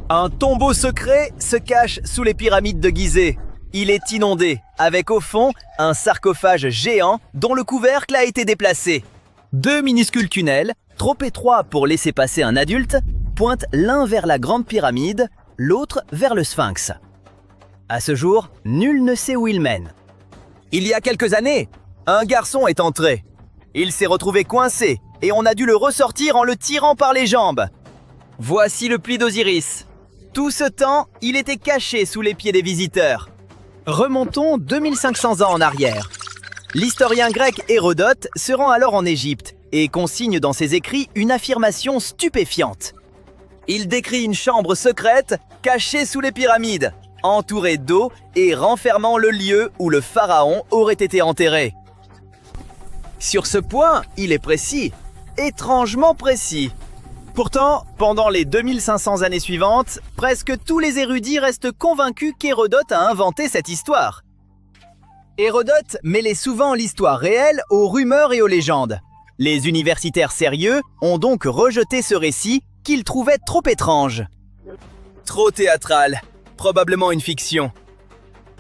Un tombeau secret se cache sous les pyramides de Gizeh. Il est inondé, avec au fond un sarcophage géant dont le couvercle a été déplacé. Deux minuscules tunnels, trop étroits pour laisser passer un adulte, pointent l'un vers la grande pyramide, l'autre vers le Sphinx. À ce jour, nul ne sait où il mène. Il y a quelques années, un garçon est entré. Il s'est retrouvé coincé et on a dû le ressortir en le tirant par les jambes. Voici le puits d'Osiris. Tout ce temps, il était caché sous les pieds des visiteurs. Remontons 2500 ans en arrière. L'historien grec Hérodote se rend alors en Égypte et consigne dans ses écrits une affirmation stupéfiante. Il décrit une chambre secrète cachée sous les pyramides, entourée d'eau et renfermant le lieu où le pharaon aurait été enterré. Sur ce point, il est précis, étrangement précis. Pourtant, pendant les 2500 années suivantes, presque tous les érudits restent convaincus qu'Hérodote a inventé cette histoire. Hérodote mêlait souvent l'histoire réelle aux rumeurs et aux légendes. Les universitaires sérieux ont donc rejeté ce récit qu'ils trouvaient trop étrange. Trop théâtral, probablement une fiction.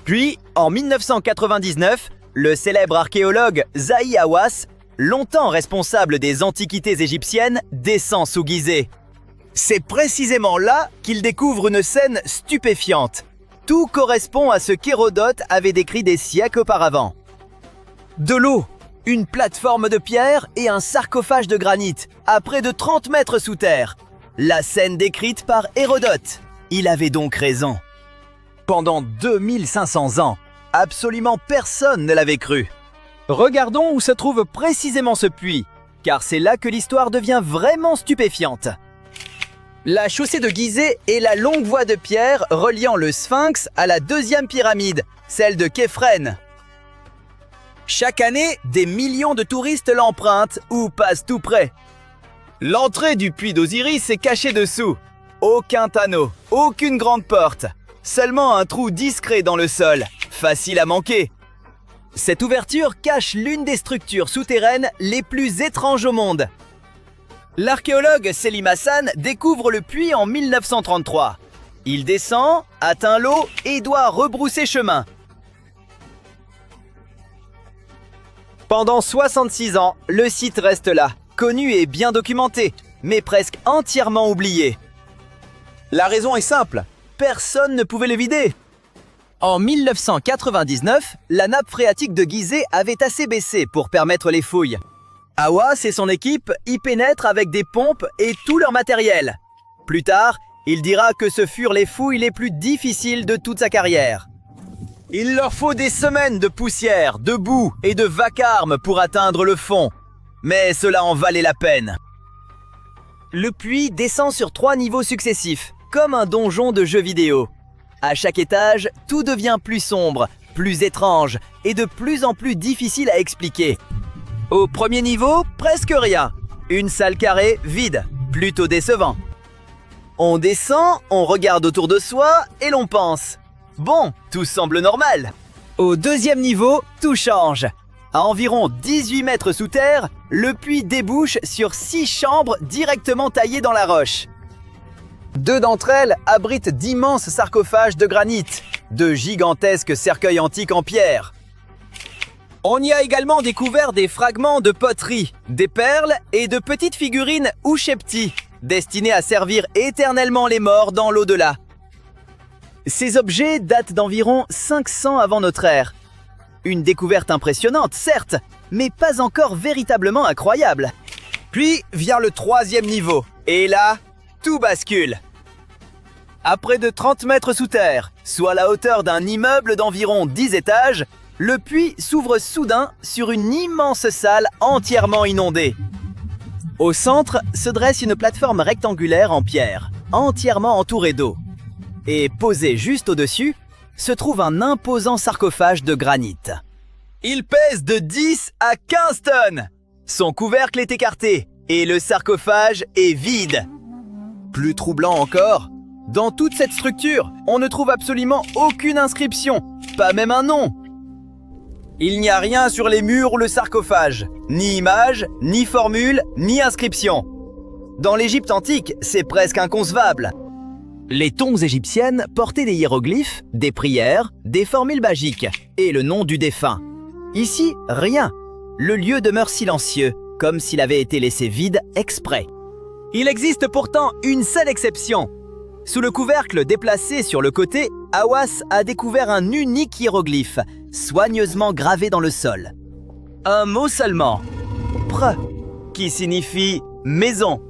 Puis, en 1999, le célèbre archéologue Zahi Hawass, longtemps responsable des antiquités égyptiennes, descend sous Gizeh. C'est précisément là qu'il découvre une scène stupéfiante. Tout correspond à ce qu'Hérodote avait décrit des siècles auparavant. De l'eau, une plateforme de pierre et un sarcophage de granit, à près de 30 mètres sous terre. La scène décrite par Hérodote. Il avait donc raison. Pendant 2500 ans, absolument personne ne l'avait cru. Regardons où se trouve précisément ce puits, car c'est là que l'histoire devient vraiment stupéfiante. La chaussée de Gizeh est la longue voie de pierre reliant le Sphinx à la deuxième pyramide, celle de Képhren. Chaque année, des millions de touristes l'empruntent ou passent tout près. L'entrée du puits d'Osiris est cachée dessous. Aucun tonneau, aucune grande porte, seulement un trou discret dans le sol, facile à manquer. Cette ouverture cache l'une des structures souterraines les plus étranges au monde. L'archéologue Selim Hassan découvre le puits en 1933. Il descend, atteint l'eau et doit rebrousser chemin. Pendant 66 ans, le site reste là, connu et bien documenté, mais presque entièrement oublié. La raison est simple, personne ne pouvait le vider. En 1999, la nappe phréatique de Gizeh avait assez baissé pour permettre les fouilles. Hawass et son équipe y pénètrent avec des pompes et tout leur matériel. Plus tard, il dira que ce furent les fouilles les plus difficiles de toute sa carrière. Il leur faut des semaines de poussière, de boue et de vacarme pour atteindre le fond. Mais cela en valait la peine. Le puits descend sur 3 niveaux successifs, comme un donjon de jeu vidéo. À chaque étage, tout devient plus sombre, plus étrange et de plus en plus difficile à expliquer. Au premier niveau, presque rien. Une salle carrée vide, plutôt décevant. On descend, on regarde autour de soi et l'on pense « Bon, tout semble normal ». Au deuxième niveau, tout change. À environ 18 mètres sous terre, le puits débouche sur 6 chambres directement taillées dans la roche. 2 d'entre elles abritent d'immenses sarcophages de granit, de gigantesques cercueils antiques en pierre. On y a également découvert des fragments de poterie, des perles et de petites figurines Ushepti, destinées à servir éternellement les morts dans l'au-delà. Ces objets datent d'environ 500 avant notre ère. Une découverte impressionnante, certes, mais pas encore véritablement incroyable. Puis vient le 3e niveau, et là, tout bascule. À près de 30 mètres sous terre, soit la hauteur d'un immeuble d'environ 10 étages, le puits s'ouvre soudain sur une immense salle entièrement inondée. Au centre se dresse une plateforme rectangulaire en pierre, entièrement entourée d'eau. Et posée juste au-dessus, se trouve un imposant sarcophage de granit. Il pèse de 10 à 15 tonnes. Son couvercle est écarté et le sarcophage est vide. Plus troublant encore, dans toute cette structure, on ne trouve absolument aucune inscription, pas même un nom. Il n'y a rien sur les murs ou le sarcophage, ni image, ni formule, ni inscription. Dans l'Égypte antique, c'est presque inconcevable. Les tombes égyptiennes portaient des hiéroglyphes, des prières, des formules magiques et le nom du défunt. Ici, rien. Le lieu demeure silencieux, comme s'il avait été laissé vide exprès. Il existe pourtant une seule exception. Sous le couvercle déplacé sur le côté, Hawass a découvert un unique hiéroglyphe, soigneusement gravé dans le sol. Un mot seulement, Pr, qui signifie maison.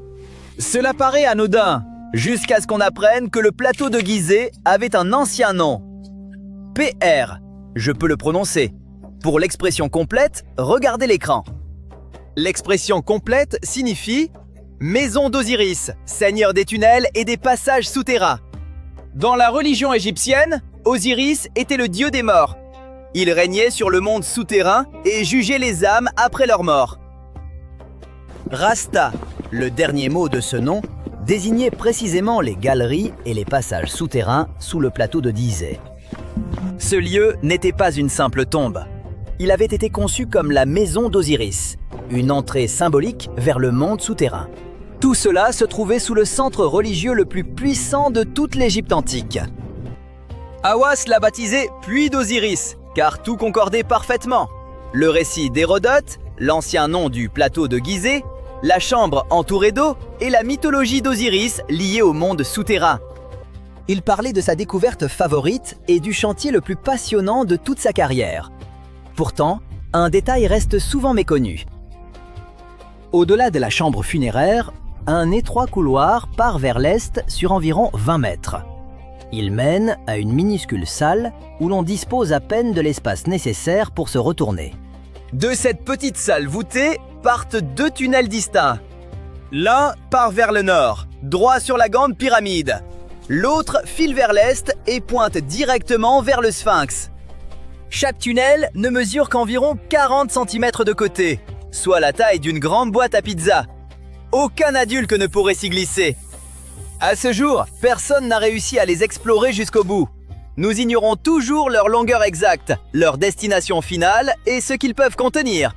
Cela paraît anodin, jusqu'à ce qu'on apprenne que le plateau de Gizeh avait un ancien nom. PR, je peux le prononcer. Pour l'expression complète, regardez l'écran. L'expression complète signifie maison d'Osiris, seigneur des tunnels et des passages souterrains. Dans la religion égyptienne, Osiris était le dieu des morts. Il régnait sur le monde souterrain et jugeait les âmes après leur mort. Rasta, le dernier mot de ce nom, désignait précisément les galeries et les passages souterrains sous le plateau de Gizeh. Ce lieu n'était pas une simple tombe. Il avait été conçu comme la maison d'Osiris, une entrée symbolique vers le monde souterrain. Tout cela se trouvait sous le centre religieux le plus puissant de toute l'Égypte antique. Hawass l'a baptisé Puits d'Osiris, car tout concordait parfaitement. Le récit d'Hérodote, l'ancien nom du plateau de Gizeh, la chambre entourée d'eau et la mythologie d'Osiris liée au monde souterrain. Il parlait de sa découverte favorite et du chantier le plus passionnant de toute sa carrière. Pourtant, un détail reste souvent méconnu. Au-delà de la chambre funéraire, un étroit couloir part vers l'est sur environ 20 mètres. Il mène à une minuscule salle où l'on dispose à peine de l'espace nécessaire pour se retourner. De cette petite salle voûtée partent deux tunnels distincts. L'un part vers le nord, droit sur la grande pyramide. L'autre file vers l'est et pointe directement vers le Sphinx. Chaque tunnel ne mesure qu'environ 40 cm de côté, soit la taille d'une grande boîte à pizza. Aucun adulte ne pourrait s'y glisser. À ce jour, personne n'a réussi à les explorer jusqu'au bout. Nous ignorons toujours leur longueur exacte, leur destination finale et ce qu'ils peuvent contenir.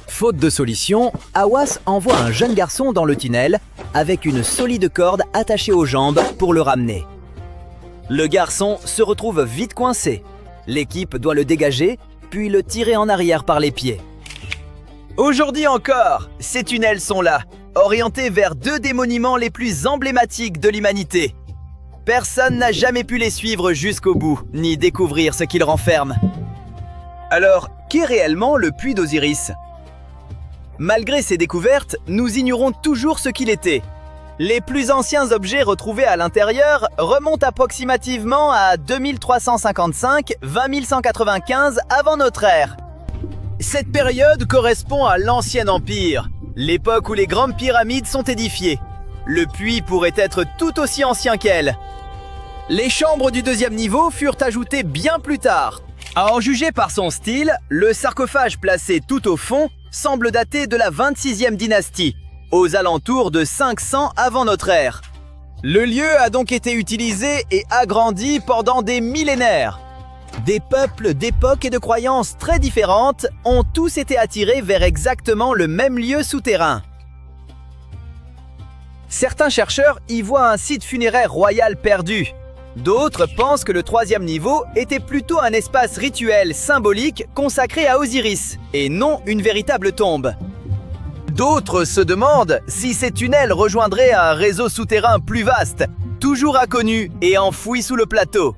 Faute de solution, Hawass envoie un jeune garçon dans le tunnel avec une solide corde attachée aux jambes pour le ramener. Le garçon se retrouve vite coincé. L'équipe doit le dégager, puis le tirer en arrière par les pieds. Aujourd'hui encore, ces tunnels sont là, orientés vers deux des monuments les plus emblématiques de l'humanité. Personne n'a jamais pu les suivre jusqu'au bout, ni découvrir ce qu'ils renferment. Alors, qu'est réellement le puits d'Osiris ? Malgré ces découvertes, nous ignorons toujours ce qu'il était. Les plus anciens objets retrouvés à l'intérieur remontent approximativement à 2355-20195 avant notre ère. Cette période correspond à l'Ancien Empire, l'époque où les grandes pyramides sont édifiées. Le puits pourrait être tout aussi ancien qu'elle. Les chambres du deuxième niveau furent ajoutées bien plus tard. À en juger par son style, le sarcophage placé tout au fond semble dater de la 26e dynastie, aux alentours de 500 avant notre ère. Le lieu a donc été utilisé et agrandi pendant des millénaires. Des peuples d'époques et de croyances très différentes ont tous été attirés vers exactement le même lieu souterrain. Certains chercheurs y voient un site funéraire royal perdu. D'autres pensent que le troisième niveau était plutôt un espace rituel symbolique consacré à Osiris, et non une véritable tombe. D'autres se demandent si ces tunnels rejoindraient un réseau souterrain plus vaste, toujours inconnu et enfoui sous le plateau.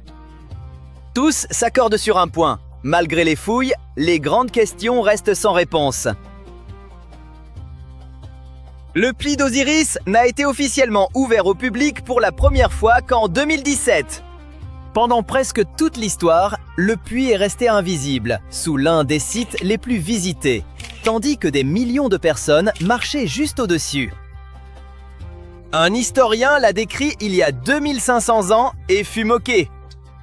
Tous s'accordent sur un point. Malgré les fouilles, les grandes questions restent sans réponse. Le puits d'Osiris n'a été officiellement ouvert au public pour la première fois qu'en 2017. Pendant presque toute l'histoire, le puits est resté invisible, sous l'un des sites les plus visités, tandis que des millions de personnes marchaient juste au-dessus. Un historien l'a décrit il y a 2500 ans et fut moqué.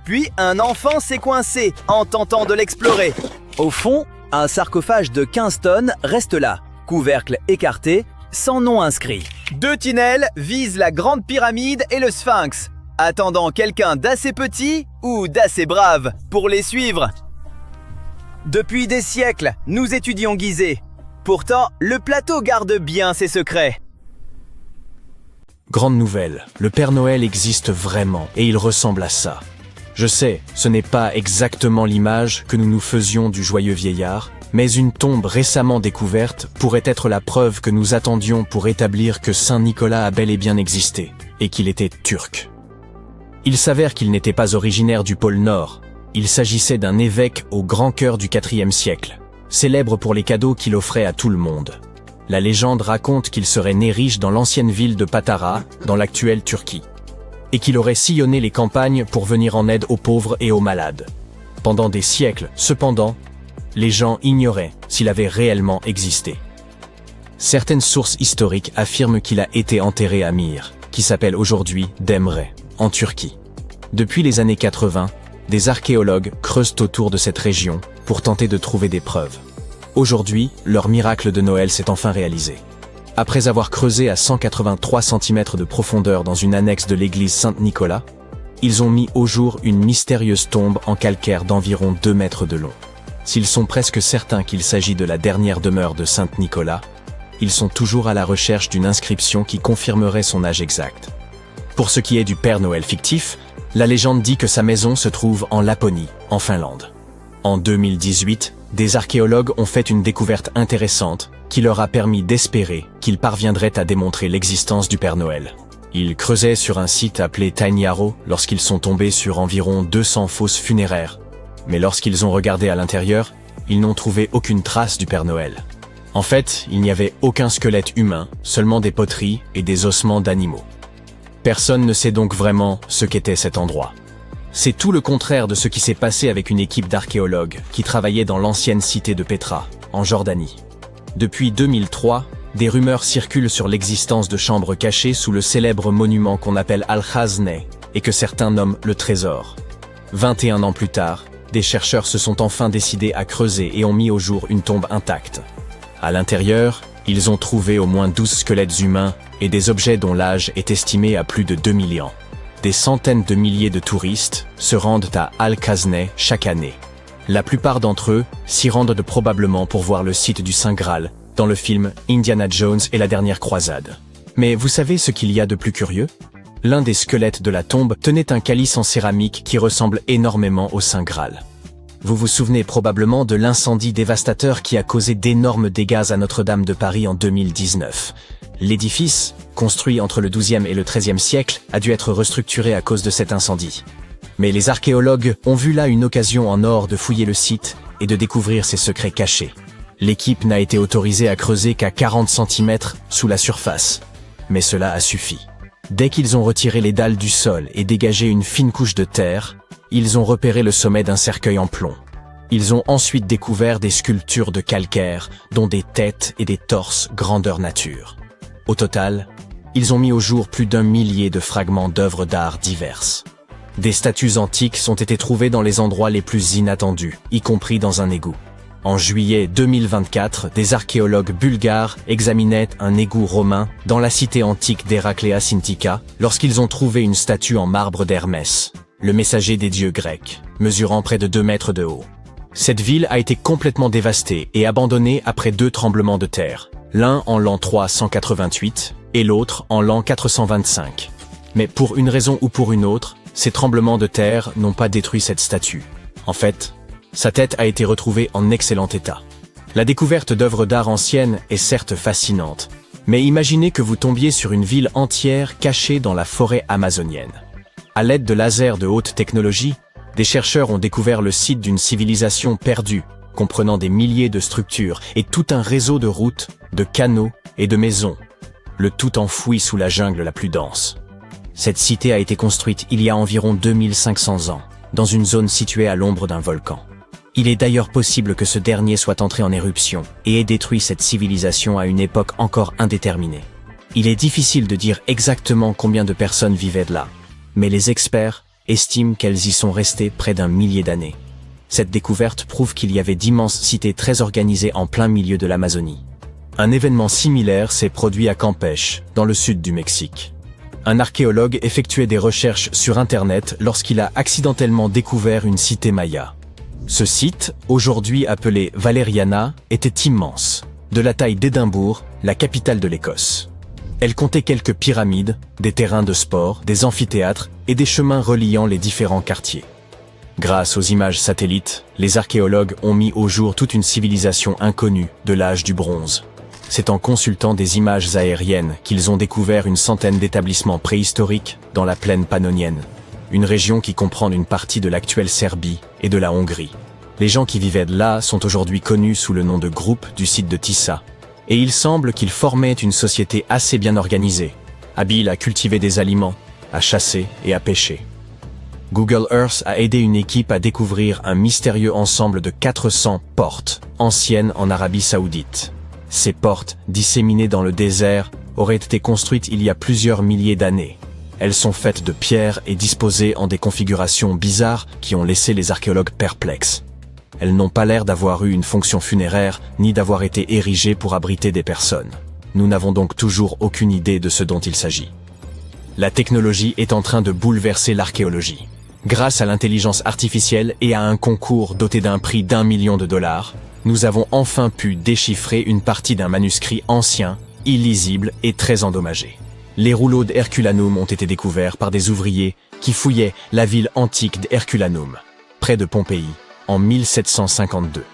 Puis un enfant s'est coincé en tentant de l'explorer. Au fond, un sarcophage de 15 tonnes reste là, couvercle écarté, sans nom inscrit. Deux tunnels visent la grande pyramide et le Sphinx, attendant quelqu'un d'assez petit ou d'assez brave pour les suivre. Depuis des siècles, nous étudions Gizeh. Pourtant, le plateau garde bien ses secrets. Grande nouvelle, le Père Noël existe vraiment et il ressemble à ça. Je sais, ce n'est pas exactement l'image que nous nous faisions du joyeux vieillard, mais une tombe récemment découverte pourrait être la preuve que nous attendions pour établir que Saint Nicolas a bel et bien existé, et qu'il était turc. Il s'avère qu'il n'était pas originaire du pôle Nord, il s'agissait d'un évêque au grand cœur du IVe siècle, célèbre pour les cadeaux qu'il offrait à tout le monde. La légende raconte qu'il serait né riche dans l'ancienne ville de Patara, dans l'actuelle Turquie, et qu'il aurait sillonné les campagnes pour venir en aide aux pauvres et aux malades. Pendant des siècles, cependant, les gens ignoraient s'il avait réellement existé. Certaines sources historiques affirment qu'il a été enterré à Mir, qui s'appelle aujourd'hui Demre, en Turquie. Depuis les années 80, des archéologues creusent autour de cette région pour tenter de trouver des preuves. Aujourd'hui, leur miracle de Noël s'est enfin réalisé. Après avoir creusé à 183 cm de profondeur dans une annexe de l'église Saint-Nicolas, ils ont mis au jour une mystérieuse tombe en calcaire d'environ 2 mètres de long. S'ils sont presque certains qu'il s'agit de la dernière demeure de Saint-Nicolas, ils sont toujours à la recherche d'une inscription qui confirmerait son âge exact. Pour ce qui est du Père Noël fictif, la légende dit que sa maison se trouve en Laponie, en Finlande. En 2018, des archéologues ont fait une découverte intéressante qui leur a permis d'espérer qu'ils parviendraient à démontrer l'existence du Père Noël. Ils creusaient sur un site appelé Tiny Arrow lorsqu'ils sont tombés sur environ 200 fosses funéraires. Mais lorsqu'ils ont regardé à l'intérieur, ils n'ont trouvé aucune trace du Père Noël. En fait, il n'y avait aucun squelette humain, seulement des poteries et des ossements d'animaux. Personne ne sait donc vraiment ce qu'était cet endroit. C'est tout le contraire de ce qui s'est passé avec une équipe d'archéologues qui travaillait dans l'ancienne cité de Petra, en Jordanie. Depuis 2003, des rumeurs circulent sur l'existence de chambres cachées sous le célèbre monument qu'on appelle Al-Khazneh et que certains nomment le Trésor. 21 ans plus tard, des chercheurs se sont enfin décidés à creuser et ont mis au jour une tombe intacte. À l'intérieur, ils ont trouvé au moins 12 squelettes humains et des objets dont l'âge est estimé à plus de 2000 ans. Des centaines de milliers de touristes se rendent à Al-Khazneh chaque année. La plupart d'entre eux s'y rendent probablement pour voir le site du Saint Graal dans le film Indiana Jones et la dernière croisade. Mais vous savez ce qu'il y a de plus curieux ? L'un des squelettes de la tombe tenait un calice en céramique qui ressemble énormément au Saint Graal. Vous vous souvenez probablement de l'incendie dévastateur qui a causé d'énormes dégâts à Notre-Dame de Paris en 2019. L'édifice, construit entre le XIIe et le XIIIe siècle, a dû être restructuré à cause de cet incendie. Mais les archéologues ont vu là une occasion en or de fouiller le site et de découvrir ses secrets cachés. L'équipe n'a été autorisée à creuser qu'à 40 cm sous la surface, mais cela a suffi. Dès qu'ils ont retiré les dalles du sol et dégagé une fine couche de terre, ils ont repéré le sommet d'un cercueil en plomb. Ils ont ensuite découvert des sculptures de calcaire, dont des têtes et des torses grandeur nature. Au total, ils ont mis au jour plus d'1 millier de fragments d'œuvres d'art diverses. Des statues antiques ont été trouvées dans les endroits les plus inattendus, y compris dans un égout. En juillet 2024, des archéologues bulgares examinaient un égout romain dans la cité antique d'Hérakléa Sintika lorsqu'ils ont trouvé une statue en marbre d'Hermès, le messager des dieux grecs, mesurant près de 2 mètres de haut. Cette ville a été complètement dévastée et abandonnée après 2 tremblements de terre, l'un en l'an 388 et l'autre en l'an 425. Mais pour une raison ou pour une autre, ces tremblements de terre n'ont pas détruit cette statue. En fait, sa tête a été retrouvée en excellent état. La découverte d'œuvres d'art anciennes est certes fascinante, mais imaginez que vous tombiez sur une ville entière cachée dans la forêt amazonienne. À l'aide de lasers de haute technologie, des chercheurs ont découvert le site d'une civilisation perdue, comprenant des milliers de structures et tout un réseau de routes, de canaux et de maisons, le tout enfoui sous la jungle la plus dense. Cette cité a été construite il y a environ 2500 ans, dans une zone située à l'ombre d'un volcan. Il est d'ailleurs possible que ce dernier soit entré en éruption et ait détruit cette civilisation à une époque encore indéterminée. Il est difficile de dire exactement combien de personnes vivaient là, mais les experts estiment qu'elles y sont restées près d'1 millier d'années. Cette découverte prouve qu'il y avait d'immenses cités très organisées en plein milieu de l'Amazonie. Un événement similaire s'est produit à Campeche, dans le sud du Mexique. Un archéologue effectuait des recherches sur Internet lorsqu'il a accidentellement découvert une cité maya. Ce site, aujourd'hui appelé Valeriana, était immense, de la taille d'Édimbourg, la capitale de l'Écosse. Elle comptait quelques pyramides, des terrains de sport, des amphithéâtres et des chemins reliant les différents quartiers. Grâce aux images satellites, les archéologues ont mis au jour toute une civilisation inconnue de l'âge du bronze. C'est en consultant des images aériennes qu'ils ont découvert une centaine d'établissements préhistoriques dans la plaine pannonienne, une région qui comprend une partie de l'actuelle Serbie et de la Hongrie. Les gens qui vivaient là sont aujourd'hui connus sous le nom de groupe du site de Tissa, et il semble qu'ils formaient une société assez bien organisée, habile à cultiver des aliments, à chasser et à pêcher. Google Earth a aidé une équipe à découvrir un mystérieux ensemble de 400 portes anciennes en Arabie Saoudite. Ces portes, disséminées dans le désert, auraient été construites il y a plusieurs milliers d'années. Elles sont faites de pierre et disposées en des configurations bizarres qui ont laissé les archéologues perplexes. Elles n'ont pas l'air d'avoir eu une fonction funéraire, ni d'avoir été érigées pour abriter des personnes. Nous n'avons donc toujours aucune idée de ce dont il s'agit. La technologie est en train de bouleverser l'archéologie. Grâce à l'intelligence artificielle et à un concours doté d'un prix d'1 million de dollars, nous avons enfin pu déchiffrer une partie d'un manuscrit ancien, illisible et très endommagé. Les rouleaux d'Herculanum ont été découverts par des ouvriers qui fouillaient la ville antique d'Herculanum, près de Pompéi, en 1752.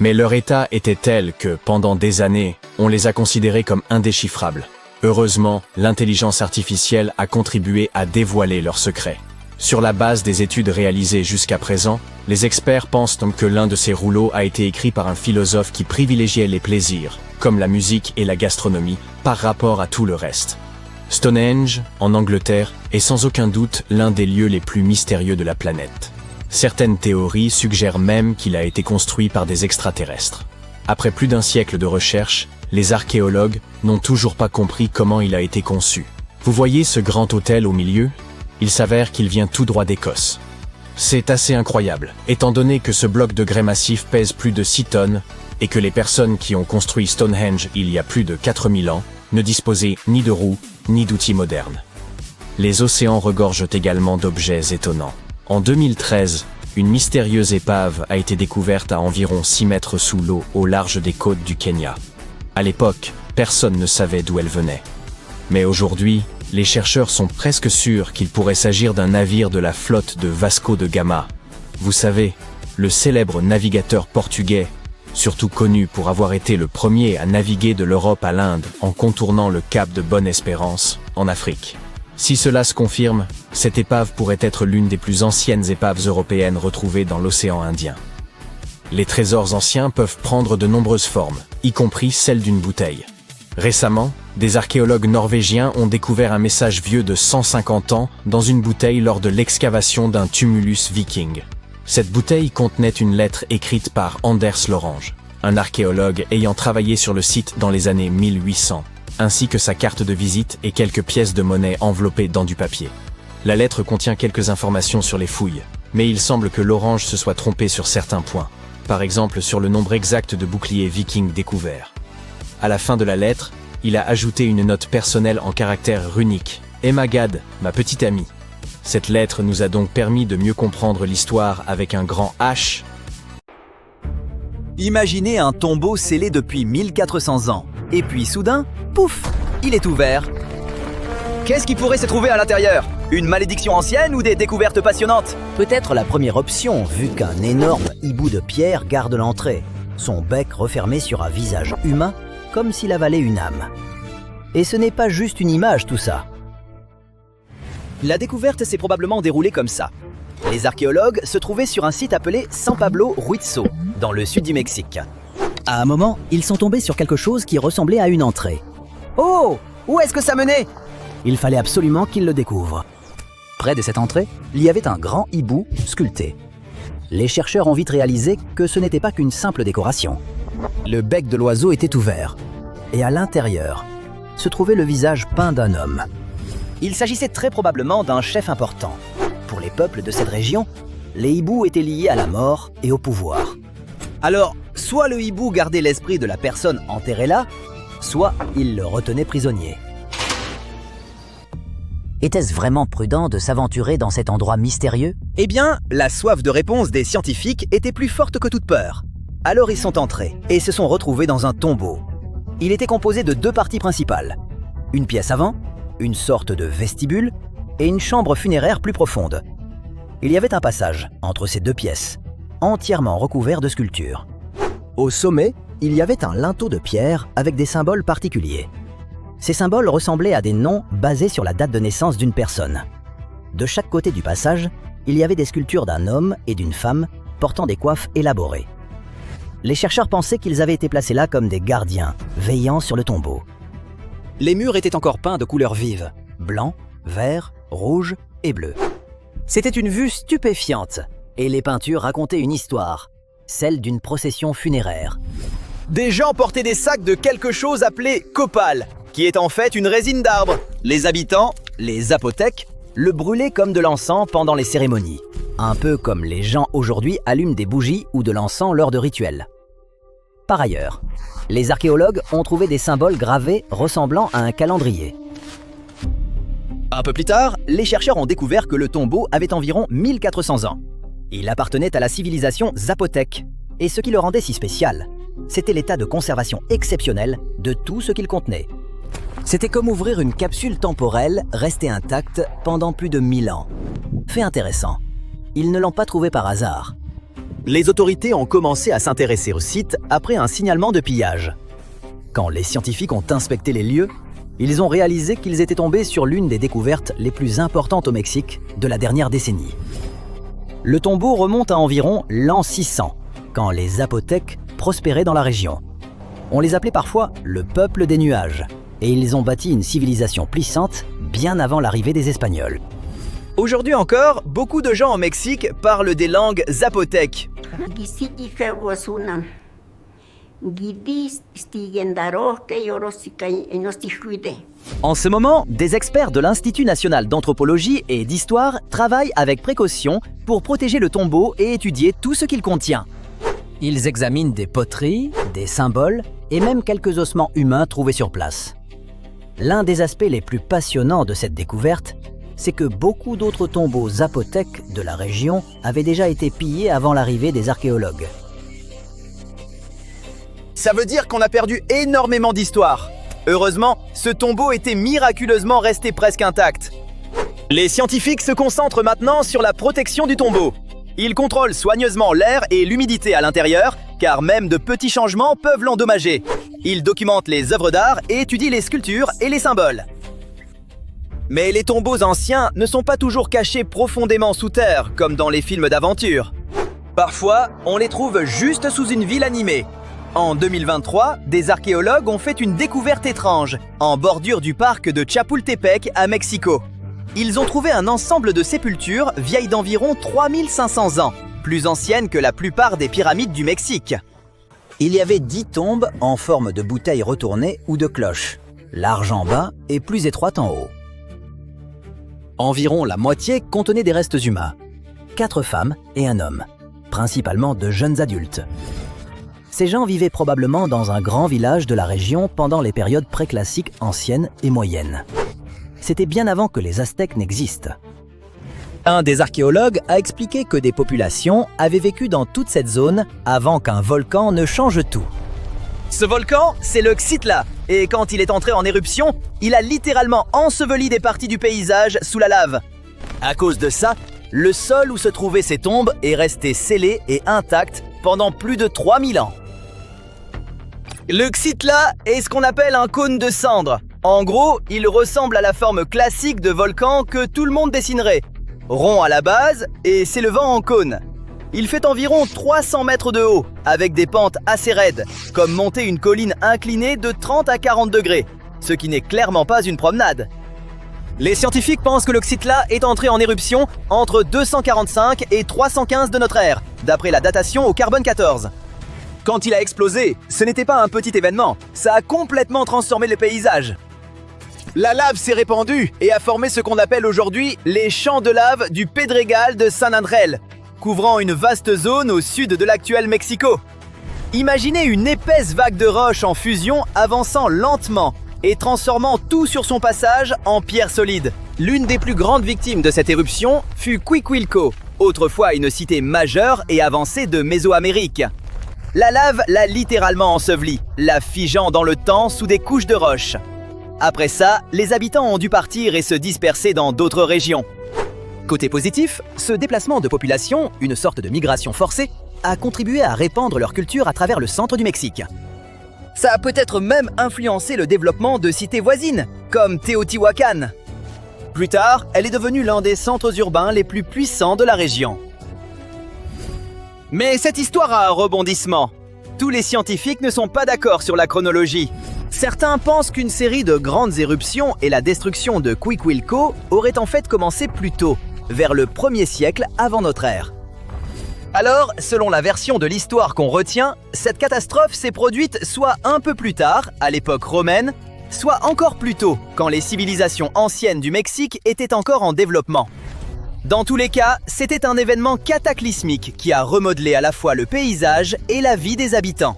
Mais leur état était tel que, pendant des années, on les a considérés comme indéchiffrables. Heureusement, l'intelligence artificielle a contribué à dévoiler leurs secrets. Sur la base des études réalisées jusqu'à présent, les experts pensent donc que l'un de ces rouleaux a été écrit par un philosophe qui privilégiait les plaisirs, comme la musique et la gastronomie, par rapport à tout le reste. Stonehenge, en Angleterre, est sans aucun doute l'un des lieux les plus mystérieux de la planète. Certaines théories suggèrent même qu'il a été construit par des extraterrestres. Après plus d'un siècle de recherche, les archéologues n'ont toujours pas compris comment il a été conçu. Vous voyez ce grand autel au milieu ? Il s'avère qu'il vient tout droit d'Écosse. C'est assez incroyable, étant donné que ce bloc de grès massif pèse plus de 6 tonnes et que les personnes qui ont construit Stonehenge il y a plus de 4000 ans ne disposaient ni de roues ni d'outils modernes. Les océans regorgent également d'objets étonnants. En 2013, une mystérieuse épave a été découverte à environ 6 mètres sous l'eau au large des côtes du Kenya. À l'époque, personne ne savait d'où elle venait. Mais aujourd'hui, les chercheurs sont presque sûrs qu'il pourrait s'agir d'un navire de la flotte de Vasco de Gama. Vous savez, le célèbre navigateur portugais, surtout connu pour avoir été le premier à naviguer de l'Europe à l'Inde en contournant le cap de Bonne-Espérance, en Afrique. Si cela se confirme, cette épave pourrait être l'une des plus anciennes épaves européennes retrouvées dans l'océan Indien. Les trésors anciens peuvent prendre de nombreuses formes, y compris celle d'une bouteille. Récemment, des archéologues norvégiens ont découvert un message vieux de 150 ans dans une bouteille lors de l'excavation d'un tumulus viking. Cette bouteille contenait une lettre écrite par Anders Lorange, un archéologue ayant travaillé sur le site dans les années 1800, ainsi que sa carte de visite et quelques pièces de monnaie enveloppées dans du papier. La lettre contient quelques informations sur les fouilles, mais il semble que Lorange se soit trompé sur certains points, par exemple sur le nombre exact de boucliers vikings découverts. À la fin de la lettre, il a ajouté une note personnelle en caractères runiques. « Emma Gad, ma petite amie ». Cette lettre nous a donc permis de mieux comprendre l'histoire avec un grand H. Imaginez un tombeau scellé depuis 1400 ans. Et puis soudain, pouf, il est ouvert. Qu'est-ce qui pourrait se trouver à l'intérieur? Une malédiction ancienne ou des découvertes passionnantes? Peut-être la première option, vu qu'un énorme hibou de pierre garde l'entrée, son bec refermé sur un visage humain, comme s'il avalait une âme. Et ce n'est pas juste une image tout ça. La découverte s'est probablement déroulée comme ça. Les archéologues se trouvaient sur un site appelé San Pablo Ruizo, dans le sud du Mexique. À un moment, ils sont tombés sur quelque chose qui ressemblait à une entrée. Oh! Où est-ce que ça menait? Il fallait absolument qu'ils le découvrent. Près de cette entrée, il y avait un grand hibou sculpté. Les chercheurs ont vite réalisé que ce n'était pas qu'une simple décoration. Le bec de l'oiseau était ouvert, et à l'intérieur se trouvait le visage peint d'un homme. Il s'agissait très probablement d'un chef important. Pour les peuples de cette région, les hiboux étaient liés à la mort et au pouvoir. Alors, soit le hibou gardait l'esprit de la personne enterrée là, soit il le retenait prisonnier. Était-ce vraiment prudent de s'aventurer dans cet endroit mystérieux? Eh bien, la soif de réponse des scientifiques était plus forte que toute peur. Alors ils sont entrés et se sont retrouvés dans un tombeau. Il était composé de 2 parties principales. une pièce avant, une sorte de vestibule et une chambre funéraire plus profonde. Il y avait un passage entre ces deux pièces, entièrement recouvert de sculptures. Au sommet, il y avait un linteau de pierre avec des symboles particuliers. Ces symboles ressemblaient à des noms basés sur la date de naissance d'une personne. De chaque côté du passage, il y avait des sculptures d'un homme et d'une femme portant des coiffes élaborées. Les chercheurs pensaient qu'ils avaient été placés là comme des gardiens, veillant sur le tombeau. Les murs étaient encore peints de couleurs vives, blanc, vert, rouge et bleu. C'était une vue stupéfiante, et les peintures racontaient une histoire, celle d'une procession funéraire. Des gens portaient des sacs de quelque chose appelé copal, qui est en fait une résine d'arbre. Les habitants, les zapothèques, le brûlaient comme de l'encens pendant les cérémonies. Un peu comme les gens aujourd'hui allument des bougies ou de l'encens lors de rituels. Par ailleurs, les archéologues ont trouvé des symboles gravés ressemblant à un calendrier. Un peu plus tard, les chercheurs ont découvert que le tombeau avait environ 1400 ans. Il appartenait à la civilisation zapothèque. Et ce qui le rendait si spécial, c'était l'état de conservation exceptionnel de tout ce qu'il contenait. C'était comme ouvrir une capsule temporelle restée intacte pendant plus de 1000 ans. Fait intéressant, ils ne l'ont pas trouvé par hasard. Les autorités ont commencé à s'intéresser au site après un signalement de pillage. Quand les scientifiques ont inspecté les lieux, ils ont réalisé qu'ils étaient tombés sur l'une des découvertes les plus importantes au Mexique de la dernière décennie. Le tombeau remonte à environ l'an 600, quand les Zapothèques prospéraient dans la région. On les appelait parfois le peuple des nuages, et ils ont bâti une civilisation puissante bien avant l'arrivée des Espagnols. Aujourd'hui encore, beaucoup de gens au Mexique parlent des langues zapothèques. En ce moment, des experts de l'Institut national d'anthropologie et d'histoire travaillent avec précaution pour protéger le tombeau et étudier tout ce qu'il contient. Ils examinent des poteries, des symboles et même quelques ossements humains trouvés sur place. L'un des aspects les plus passionnants de cette découverte, c'est que beaucoup d'autres tombeaux zapothèques de la région avaient déjà été pillés avant l'arrivée des archéologues. Ça veut dire qu'on a perdu énormément d'histoire. Heureusement, ce tombeau était miraculeusement resté presque intact. Les scientifiques se concentrent maintenant sur la protection du tombeau. Ils contrôlent soigneusement l'air et l'humidité à l'intérieur, car même de petits changements peuvent l'endommager. Ils documentent les œuvres d'art et étudient les sculptures et les symboles. Mais les tombeaux anciens ne sont pas toujours cachés profondément sous terre, comme dans les films d'aventure. Parfois, on les trouve juste sous une ville animée. En 2023, des archéologues ont fait une découverte étrange, en bordure du parc de Chapultepec à Mexico. Ils ont trouvé un ensemble de sépultures vieilles d'environ 3500 ans, plus anciennes que la plupart des pyramides du Mexique. Il y avait 10 tombes en forme de bouteilles retournées ou de cloches, large en bas et plus étroite en haut. Environ la moitié contenait des restes humains, 4 femmes et un homme, principalement de jeunes adultes. Ces gens vivaient probablement dans un grand village de la région pendant les périodes préclassiques anciennes et moyennes. C'était bien avant que les Aztèques n'existent. Un des archéologues a expliqué que des populations avaient vécu dans toute cette zone avant qu'un volcan ne change tout. Ce volcan, c'est le Xitla, et quand il est entré en éruption, il a littéralement enseveli des parties du paysage sous la lave. À cause de ça, le sol où se trouvaient ces tombes est resté scellé et intact pendant plus de 3000 ans. Le Xitla est ce qu'on appelle un cône de cendres. En gros, il ressemble à la forme classique de volcan que tout le monde dessinerait. Rond à la base et s'élevant en cône. Il fait environ 300 mètres de haut, avec des pentes assez raides, comme monter une colline inclinée de 30 à 40 degrés, ce qui n'est clairement pas une promenade. Les scientifiques pensent que le Xitla est entré en éruption entre 245 et 315 de notre ère, d'après la datation au carbone 14. Quand il a explosé, ce n'était pas un petit événement, ça a complètement transformé le paysage. La lave s'est répandue et a formé ce qu'on appelle aujourd'hui les champs de lave du Pedregal de San Andrés, couvrant une vaste zone au sud de l'actuel Mexico. Imaginez une épaisse vague de roches en fusion avançant lentement et transformant tout sur son passage en pierre solide. L'une des plus grandes victimes de cette éruption fut Cuicuilco, autrefois une cité majeure et avancée de Mésoamérique. La lave l'a littéralement ensevelie, la figeant dans le temps sous des couches de roches. Après ça, les habitants ont dû partir et se disperser dans d'autres régions. Côté positif, ce déplacement de population, une sorte de migration forcée, a contribué à répandre leur culture à travers le centre du Mexique. Ça a peut-être même influencé le développement de cités voisines, comme Teotihuacan. Plus tard, elle est devenue l'un des centres urbains les plus puissants de la région. Mais cette histoire a un rebondissement. Tous les scientifiques ne sont pas d'accord sur la chronologie. Certains pensent qu'une série de grandes éruptions et la destruction de Cuicuilco auraient en fait commencé plus tôt, vers le 1er siècle avant notre ère. Alors, selon la version de l'histoire qu'on retient, cette catastrophe s'est produite soit un peu plus tard, à l'époque romaine, soit encore plus tôt, quand les civilisations anciennes du Mexique étaient encore en développement. Dans tous les cas, c'était un événement cataclysmique qui a remodelé à la fois le paysage et la vie des habitants.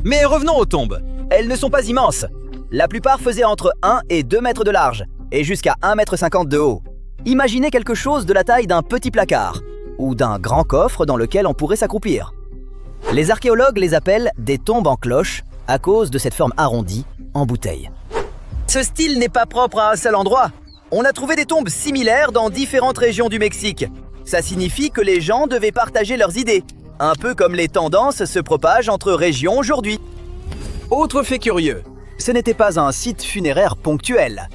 Mais revenons aux tombes. Elles ne sont pas immenses. La plupart faisaient entre 1 et 2 mètres de large, et jusqu'à 1,50 m de haut. Imaginez quelque chose de la taille d'un petit placard, ou d'un grand coffre dans lequel on pourrait s'accroupir. Les archéologues les appellent des tombes en cloche, à cause de cette forme arrondie, en bouteille. Ce style n'est pas propre à un seul endroit. On a trouvé des tombes similaires dans différentes régions du Mexique. Ça signifie que les gens devaient partager leurs idées, un peu comme les tendances se propagent entre régions aujourd'hui. Autre fait curieux, ce n'était pas un site funéraire ponctuel.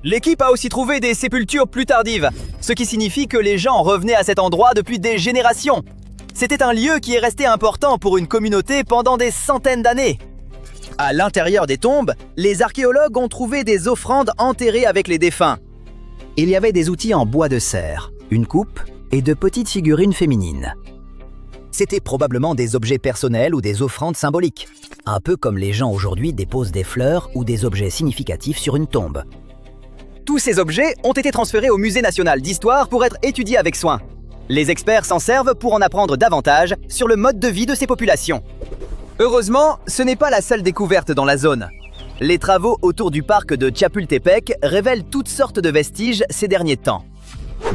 L'équipe a aussi trouvé des sépultures plus tardives, ce qui signifie que les gens revenaient à cet endroit depuis des générations. C'était un lieu qui est resté important pour une communauté pendant des centaines d'années. À l'intérieur des tombes, les archéologues ont trouvé des offrandes enterrées avec les défunts. Il y avait des outils en bois de serre, une coupe et de petites figurines féminines. C'était probablement des objets personnels ou des offrandes symboliques, un peu comme les gens aujourd'hui déposent des fleurs ou des objets significatifs sur une tombe. Tous ces objets ont été transférés au Musée national d'histoire pour être étudiés avec soin. Les experts s'en servent pour en apprendre davantage sur le mode de vie de ces populations. Heureusement, ce n'est pas la seule découverte dans la zone. Les travaux autour du parc de Chapultepec révèlent toutes sortes de vestiges ces derniers temps.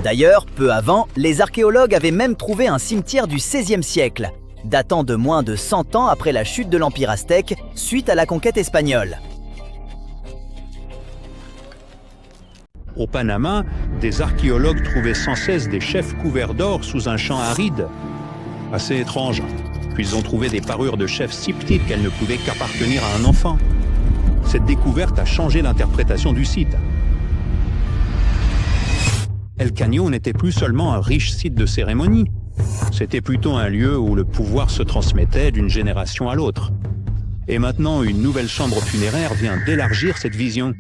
D'ailleurs, peu avant, les archéologues avaient même trouvé un cimetière du XVIe siècle, datant de moins de 100 ans après la chute de l'Empire aztèque suite à la conquête espagnole. Au Panama, des archéologues trouvaient sans cesse des chefs couverts d'or sous un champ aride. Assez étrange. Puis ils ont trouvé des parures de chefs si petites qu'elles ne pouvaient qu'appartenir à un enfant. Cette découverte a changé l'interprétation du site. El Caño n'était plus seulement un riche site de cérémonie. C'était plutôt un lieu où le pouvoir se transmettait d'une génération à l'autre. Et maintenant, une nouvelle chambre funéraire vient d'élargir cette vision.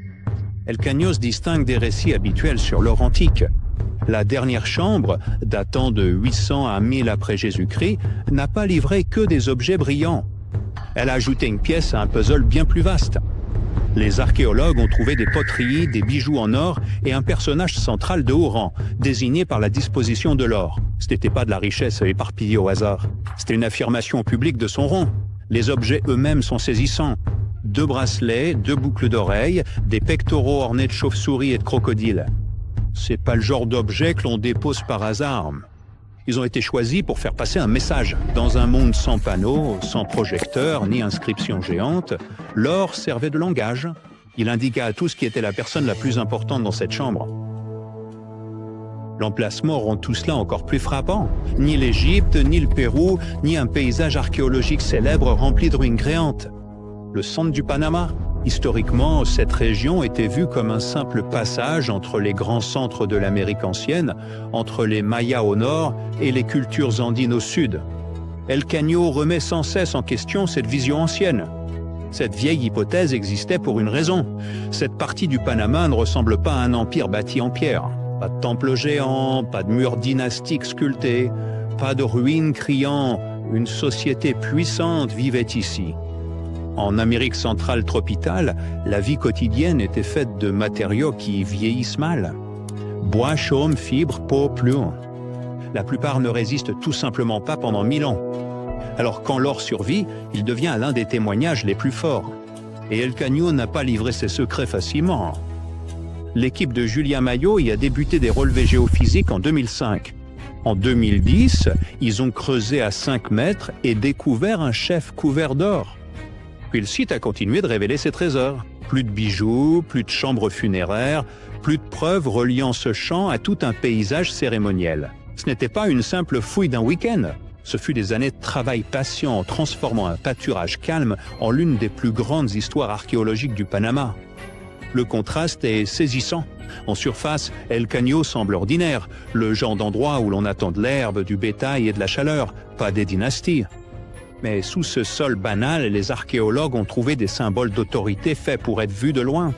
El Caño se distingue des récits habituels sur l'or antique. La dernière chambre, datant de 800 à 1000 après Jésus-Christ, n'a pas livré que des objets brillants. Elle a ajouté une pièce à un puzzle bien plus vaste. Les archéologues ont trouvé des poteries, des bijoux en or et un personnage central de haut rang, désigné par la disposition de l'or. Ce n'était pas de la richesse éparpillée au hasard. C'était une affirmation publique de son rang. Les objets eux-mêmes sont saisissants. 2 bracelets, 2 boucles d'oreilles, des pectoraux ornés de chauves-souris et de crocodiles. C'est pas le genre d'objet que l'on dépose par hasard. Ils ont été choisis pour faire passer un message. Dans un monde sans panneaux, sans projecteurs, ni inscriptions géantes, l'or servait de langage. Il indiqua à tous qui était la personne la plus importante dans cette chambre. L'emplacement rend tout cela encore plus frappant. Ni l'Égypte, ni le Pérou, ni un paysage archéologique célèbre rempli de ruines créantes. Le centre du Panama. Historiquement, cette région était vue comme un simple passage entre les grands centres de l'Amérique ancienne, entre les Mayas au nord et les cultures andines au sud. El Caño remet sans cesse en question cette vision ancienne. Cette vieille hypothèse existait pour une raison. Cette partie du Panama ne ressemble pas à un empire bâti en pierre. Pas de temple géant, pas de murs dynastiques sculptés, pas de ruines criant « une société puissante vivait ici ». En Amérique centrale tropicale, la vie quotidienne était faite de matériaux qui vieillissent mal. Bois, chaume, fibres, peau, plume. La plupart ne résistent tout simplement pas pendant 1000 ans. Alors quand l'or survit, il devient l'un des témoignages les plus forts. Et El Caño n'a pas livré ses secrets facilement. L'équipe de Julien Maillot y a débuté des relevés géophysiques en 2005. En 2010, ils ont creusé à 5 mètres et découvert un chef couvert d'or. Puis le site a continué de révéler ses trésors. Plus de bijoux, plus de chambres funéraires, plus de preuves reliant ce champ à tout un paysage cérémoniel. Ce n'était pas une simple fouille d'un week-end. Ce fut des années de travail patient en transformant un pâturage calme en l'une des plus grandes histoires archéologiques du Panama. Le contraste est saisissant. En surface, El Caño semble ordinaire, le genre d'endroit où l'on attend de l'herbe, du bétail et de la chaleur, pas des dynasties. Mais sous ce sol banal, les archéologues ont trouvé des symboles d'autorité faits pour être vus de loin.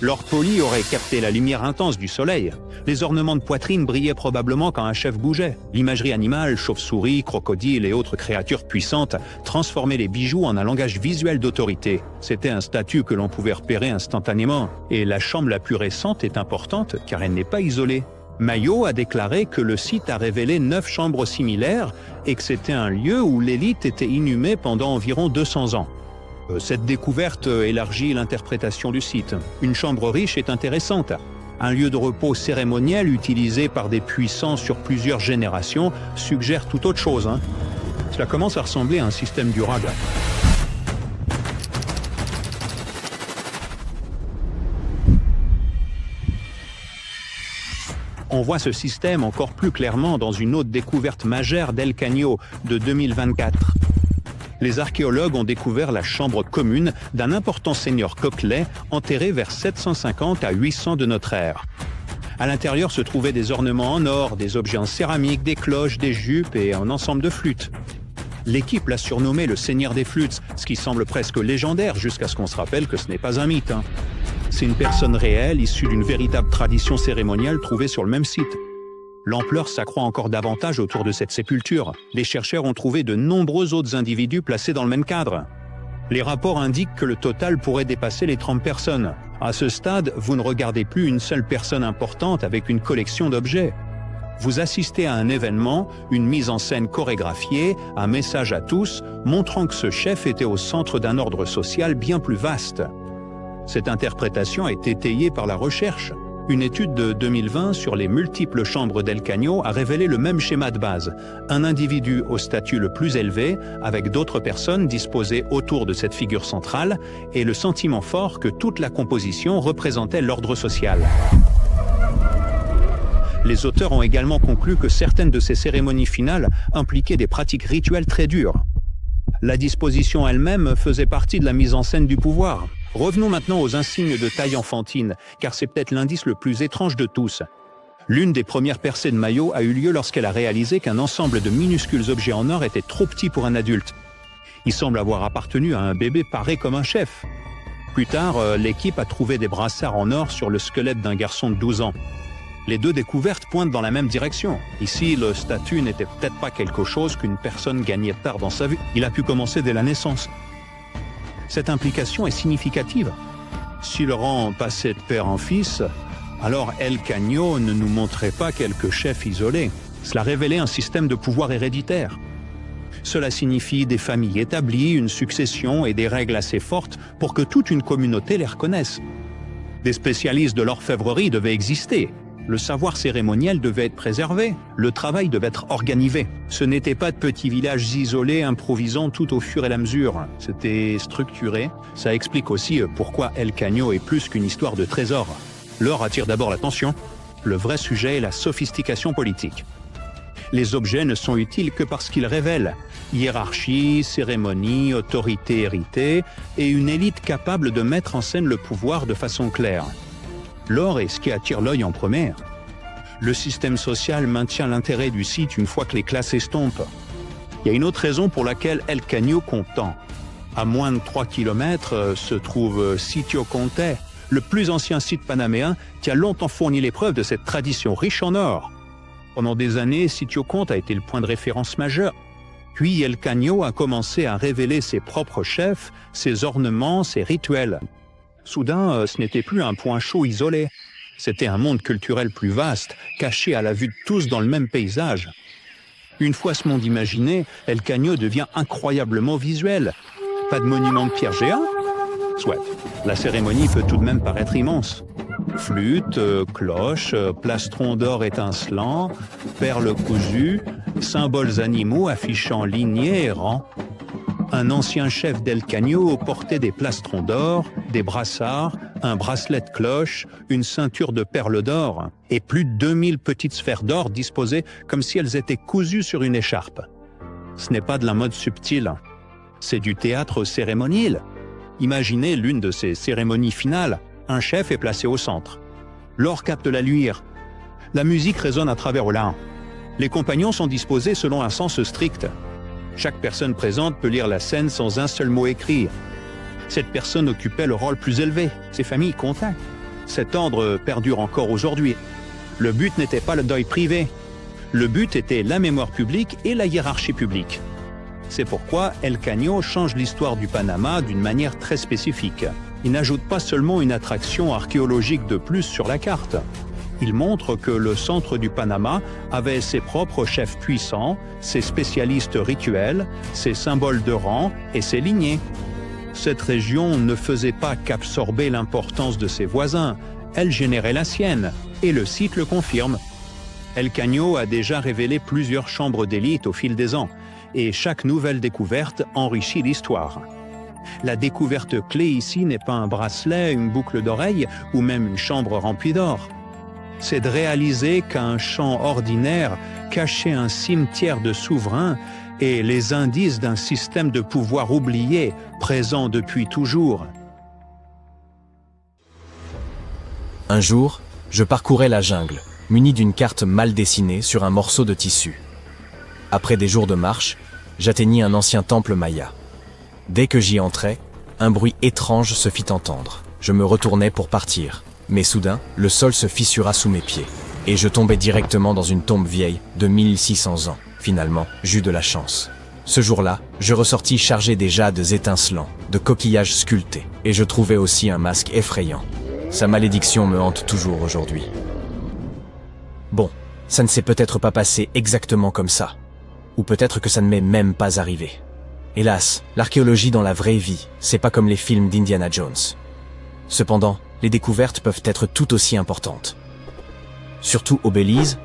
L'or poli aurait capté la lumière intense du soleil. Les ornements de poitrine brillaient probablement quand un chef bougeait. L'imagerie animale, chauves-souris, crocodiles et autres créatures puissantes transformaient les bijoux en un langage visuel d'autorité. C'était un statut que l'on pouvait repérer instantanément. Et la chambre la plus récente est importante car elle n'est pas isolée. Mayo a déclaré que le site a révélé 9 chambres similaires et que c'était un lieu où l'élite était inhumée pendant environ 200 ans. Cette découverte élargit l'interprétation du site. Une chambre riche est intéressante. Un lieu de repos cérémoniel utilisé par des puissants sur plusieurs générations suggère tout autre chose. Cela commence à ressembler à un système durable. On voit ce système encore plus clairement dans une autre découverte majeure d'El Caño de 2024. Les archéologues ont découvert la chambre commune d'un important seigneur Coquelet enterré vers 750 à 800 de notre ère. À l'intérieur se trouvaient des ornements en or, des objets en céramique, des cloches, des jupes et un ensemble de flûtes. L'équipe l'a surnommé le Seigneur des flûtes, ce qui semble presque légendaire jusqu'à ce qu'on se rappelle que ce n'est pas un mythe. C'est une personne réelle issue d'une véritable tradition cérémoniale trouvée sur le même site. L'ampleur s'accroît encore davantage autour de cette sépulture. Les chercheurs ont trouvé de nombreux autres individus placés dans le même cadre. Les rapports indiquent que le total pourrait dépasser les 30 personnes. À ce stade, vous ne regardez plus une seule personne importante avec une collection d'objets. Vous assistez à un événement, une mise en scène chorégraphiée, un message à tous, montrant que ce chef était au centre d'un ordre social bien plus vaste. Cette interprétation est étayée par la recherche. Une étude de 2020 sur les multiples chambres d'El Caño a révélé le même schéma de base. Un individu au statut le plus élevé, avec d'autres personnes disposées autour de cette figure centrale, et le sentiment fort que toute la composition représentait l'ordre social. Les auteurs ont également conclu que certaines de ces cérémonies finales impliquaient des pratiques rituelles très dures. La disposition elle-même faisait partie de la mise en scène du pouvoir. Revenons maintenant aux insignes de taille enfantine, car c'est peut-être l'indice le plus étrange de tous. L'une des premières percées de Mayo a eu lieu lorsqu'elle a réalisé qu'un ensemble de minuscules objets en or était trop petit pour un adulte. Il semble avoir appartenu à un bébé paré comme un chef. Plus tard, l'équipe a trouvé des brassards en or sur le squelette d'un garçon de 12 ans. Les deux découvertes pointent dans la même direction. Ici, le statut n'était peut-être pas quelque chose qu'une personne gagnait tard dans sa vie. Il a pu commencer dès la naissance. Cette implication est significative. Si le rang passait de père en fils, alors El Caño ne nous montrait pas quelques chefs isolés. Cela révélait un système de pouvoir héréditaire. Cela signifie des familles établies, une succession et des règles assez fortes pour que toute une communauté les reconnaisse. Des spécialistes de l'orfèvrerie devaient exister. Le savoir cérémoniel devait être préservé, le travail devait être organisé. Ce n'étaient pas de petits villages isolés improvisant tout au fur et à mesure. C'était structuré. Ça explique aussi pourquoi El Caño est plus qu'une histoire de trésors. L'or attire d'abord l'attention. Le vrai sujet est la sophistication politique. Les objets ne sont utiles que parce qu'ils révèlent hiérarchie, cérémonie, autorité héritée et une élite capable de mettre en scène le pouvoir de façon claire. L'or est ce qui attire l'œil en premier. Le système social maintient l'intérêt du site une fois que les classes estompent. Il y a une autre raison pour laquelle El Caño compte tant. À moins de 3 km se trouve Sitio Conte, le plus ancien site panaméen qui a longtemps fourni les preuves de cette tradition riche en or. Pendant des années, Sitio Conte a été le point de référence majeur. Puis El Caño a commencé à révéler ses propres chefs, ses ornements, ses rituels. Soudain, ce n'était plus un point chaud isolé. C'était un monde culturel plus vaste, caché à la vue de tous dans le même paysage. Une fois ce monde imaginé, El Caño devient incroyablement visuel. Pas de monument de pierre géant ? Soit. La cérémonie peut tout de même paraître immense. Flûte, cloche, plastron d'or étincelant, perles cousues, symboles animaux affichant lignées et rangs. un ancien chef d'El Cagno portait des plastrons d'or, des brassards, un bracelet de cloche, une ceinture de perles d'or et plus de 2000 petites sphères d'or disposées comme si elles étaient cousues sur une écharpe. Ce n'est pas de la mode subtile, c'est du théâtre cérémoniel. Imaginez l'une de ces cérémonies finales, un chef est placé au centre. L'or capte la luire. La musique résonne à travers l'air. Les compagnons sont disposés selon un sens strict. Chaque personne présente peut lire la scène sans un seul mot écrit. Cette personne occupait le rôle plus élevé, ses familles comptaient. Cet ordre perdure encore aujourd'hui. Le but n'était pas le deuil privé. Le but était la mémoire publique et la hiérarchie publique. C'est pourquoi El Cagno change l'histoire du Panama d'une manière très spécifique. Il n'ajoute pas seulement une attraction archéologique de plus sur la carte. Il montre que le centre du Panama avait ses propres chefs puissants, ses spécialistes rituels, ses symboles de rang et ses lignées. Cette région ne faisait pas qu'absorber l'importance de ses voisins, elle générait la sienne, et le site le confirme. El Cagno a déjà révélé plusieurs chambres d'élite au fil des ans, et chaque nouvelle découverte enrichit l'histoire. La découverte clé ici n'est pas un bracelet, une boucle d'oreille ou même une chambre remplie d'or. C'est de réaliser qu'un champ ordinaire cachait un cimetière de souverains et les indices d'un système de pouvoir oublié, présent depuis toujours. Un jour, je parcourais la jungle, muni d'une carte mal dessinée sur un morceau de tissu. Après des jours de marche, j'atteignis un ancien temple maya. Dès que j'y entrais, un bruit étrange se fit entendre. Je me retournai pour partir, mais soudain, le sol se fissura sous mes pieds, et je tombai directement dans une tombe vieille de 1600 ans. Finalement, j'eus de la chance. Ce jour-là, je ressortis chargé des jades étincelants, de coquillages sculptés, et je trouvai aussi un masque effrayant. Sa malédiction me hante toujours aujourd'hui. Bon, ça ne s'est peut-être pas passé exactement comme ça. Ou peut-être que ça ne m'est même pas arrivé. Hélas, l'archéologie dans la vraie vie, c'est pas comme les films d'Indiana Jones. Cependant, les découvertes peuvent être tout aussi importantes. Surtout au Belize,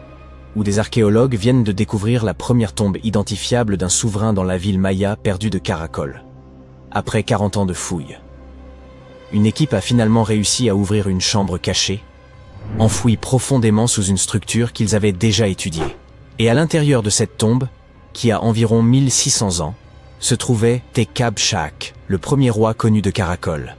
où des archéologues viennent de découvrir la première tombe identifiable d'un souverain dans la ville maya perdue de Caracol. Après 40 ans de fouilles. Une équipe a finalement réussi à ouvrir une chambre cachée, enfouie profondément sous une structure qu'ils avaient déjà étudiée. Et à l'intérieur de cette tombe, qui a environ 1600 ans, se trouvait Tekab Shak, le premier roi connu de Caracol.